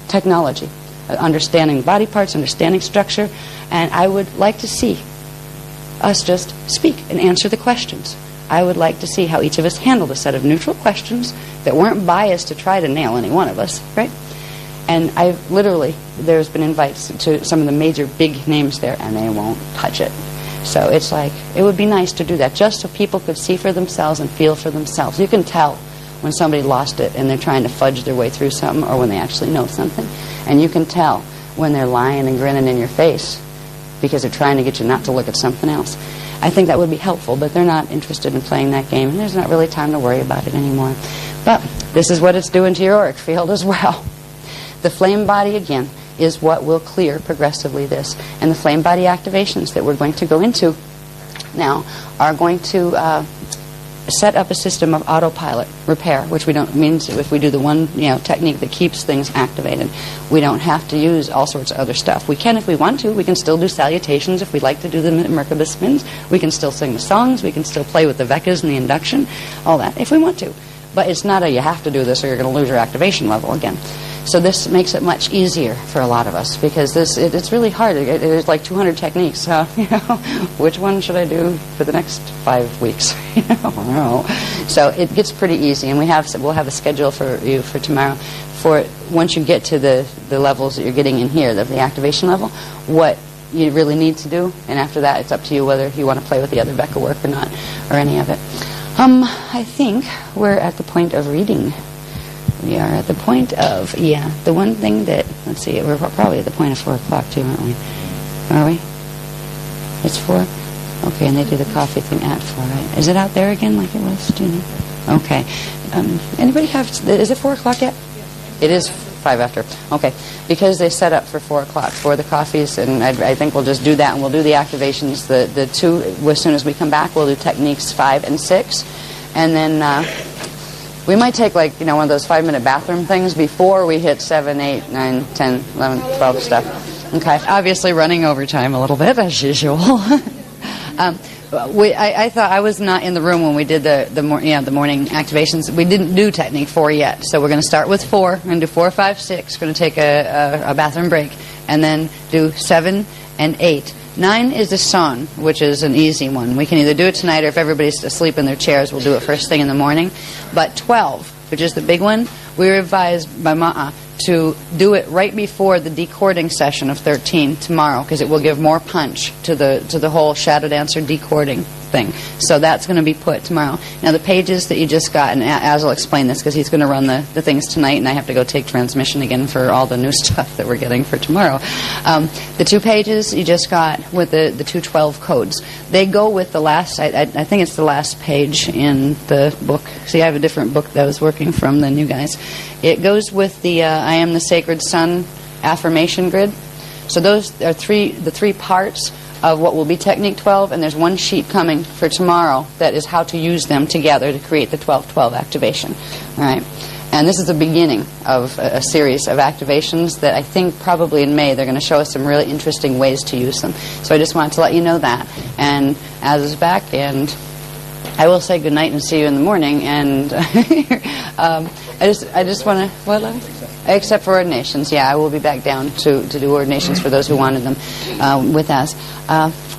technology, understanding body parts, understanding structure, and I would like to see us just speak and answer the questions. I would like to see how each of us handled a set of neutral questions that weren't biased to try to nail any one of us, right? And I've literally, there's been invites to some of the major big names there, and they won't touch it. So it's like, it would be nice to do that just so people could see for themselves and feel for themselves. You can tell when somebody lost it and they're trying to fudge their way through something, or when they actually know something. And you can tell when they're lying and grinning in your face because they're trying to get you not to look at something else. I think that would be helpful, but they're not interested in playing that game, and there's not really time to worry about it anymore. But this is what it's doing to your auric field as well. The flame body, again, is what will clear progressively this. And the flame body activations that we're going to go into now are going to set up a system of autopilot repair, which means if we do the one technique that keeps things activated, we don't have to use all sorts of other stuff. We can if we want to. We can still do salutations if we like to do the Merkaba spins. We can still sing the songs. We can still play with the Vekas and the induction, all that, if we want to. But it's not a you have to do this or you're going to lose your activation level again. So this makes it much easier for a lot of us, because it's really hard. There's like 200 techniques. So, which one should I do for the next 5 weeks? I don't know. So it gets pretty easy, and we'll have a schedule for you for tomorrow. For once you get to the levels that you're getting in here, the activation level, what you really need to do, and after that, it's up to you whether you want to play with the other Becca work or not, or any of it. I think we're at the point of reading. We are at the point of, the one thing that, let's see, we're probably at the point of 4 o'clock too, aren't we? Are we? It's 4? Okay, and they do the coffee thing at 4, right? Is it out there again like it was? Do you know? Okay. Anybody have, is it 4 o'clock yet? It is 5 after. Okay. Because they set up for 4 o'clock for the coffees, and I think we'll just do that, and we'll do the activations. The two, as soon as we come back, we'll do techniques 5 and 6. And then we might take one of those 5-minute bathroom things before we hit 7, 8, 9, 10, 11, 12 stuff. Okay. Obviously running overtime a little bit, as usual. I thought I was not in the room when we did the morning activations. We didn't do technique 4 yet, so we're going to start with 4. We're going to do 4, 5, 6. We're going to take a bathroom break, and then do 7 and 8. 9 is the song, which is an easy one. We can either do it tonight, or if everybody's asleep in their chairs, we'll do it first thing in the morning. But 12, which is the big one, we were advised by Ma'a to do it right before the decording session of 13 tomorrow, because it will give more punch to the whole shadow dancer decording thing. So that's going to be put tomorrow. Now the pages that you just got, and Az will explain this because he's going to run the things tonight, and I have to go take transmission again for all the new stuff that we're getting for tomorrow. The 2 pages you just got with the 212 codes, they go with the last, I think it's the last page in the book. See, I have a different book that I was working from than you guys. It goes with the I Am the Sacred Sun affirmation grid. So those are the 3 parts of what will be Technique 12, and there's one sheet coming for tomorrow that is how to use them together to create the 12-12 activation. All right. And this is the beginning of a series of activations that I think probably in May they're going to show us some really interesting ways to use them. So I just wanted to let you know that. And Az is back, and I will say good night and see you in the morning. And I just want to, what, Larry? Except for ordinations, I will be back down to do ordinations for those who wanted them with us.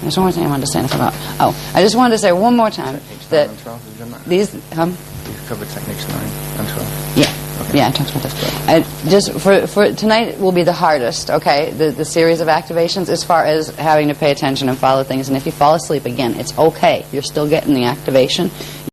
There's one more thing I wanted to say about. I just wanted to say one more time that these. You covered techniques 9 and 12. Yeah, I talked about that. Just for tonight will be the hardest. Okay, the series of activations, as far as having to pay attention and follow things. And if you fall asleep again, it's okay. You're still getting the activation.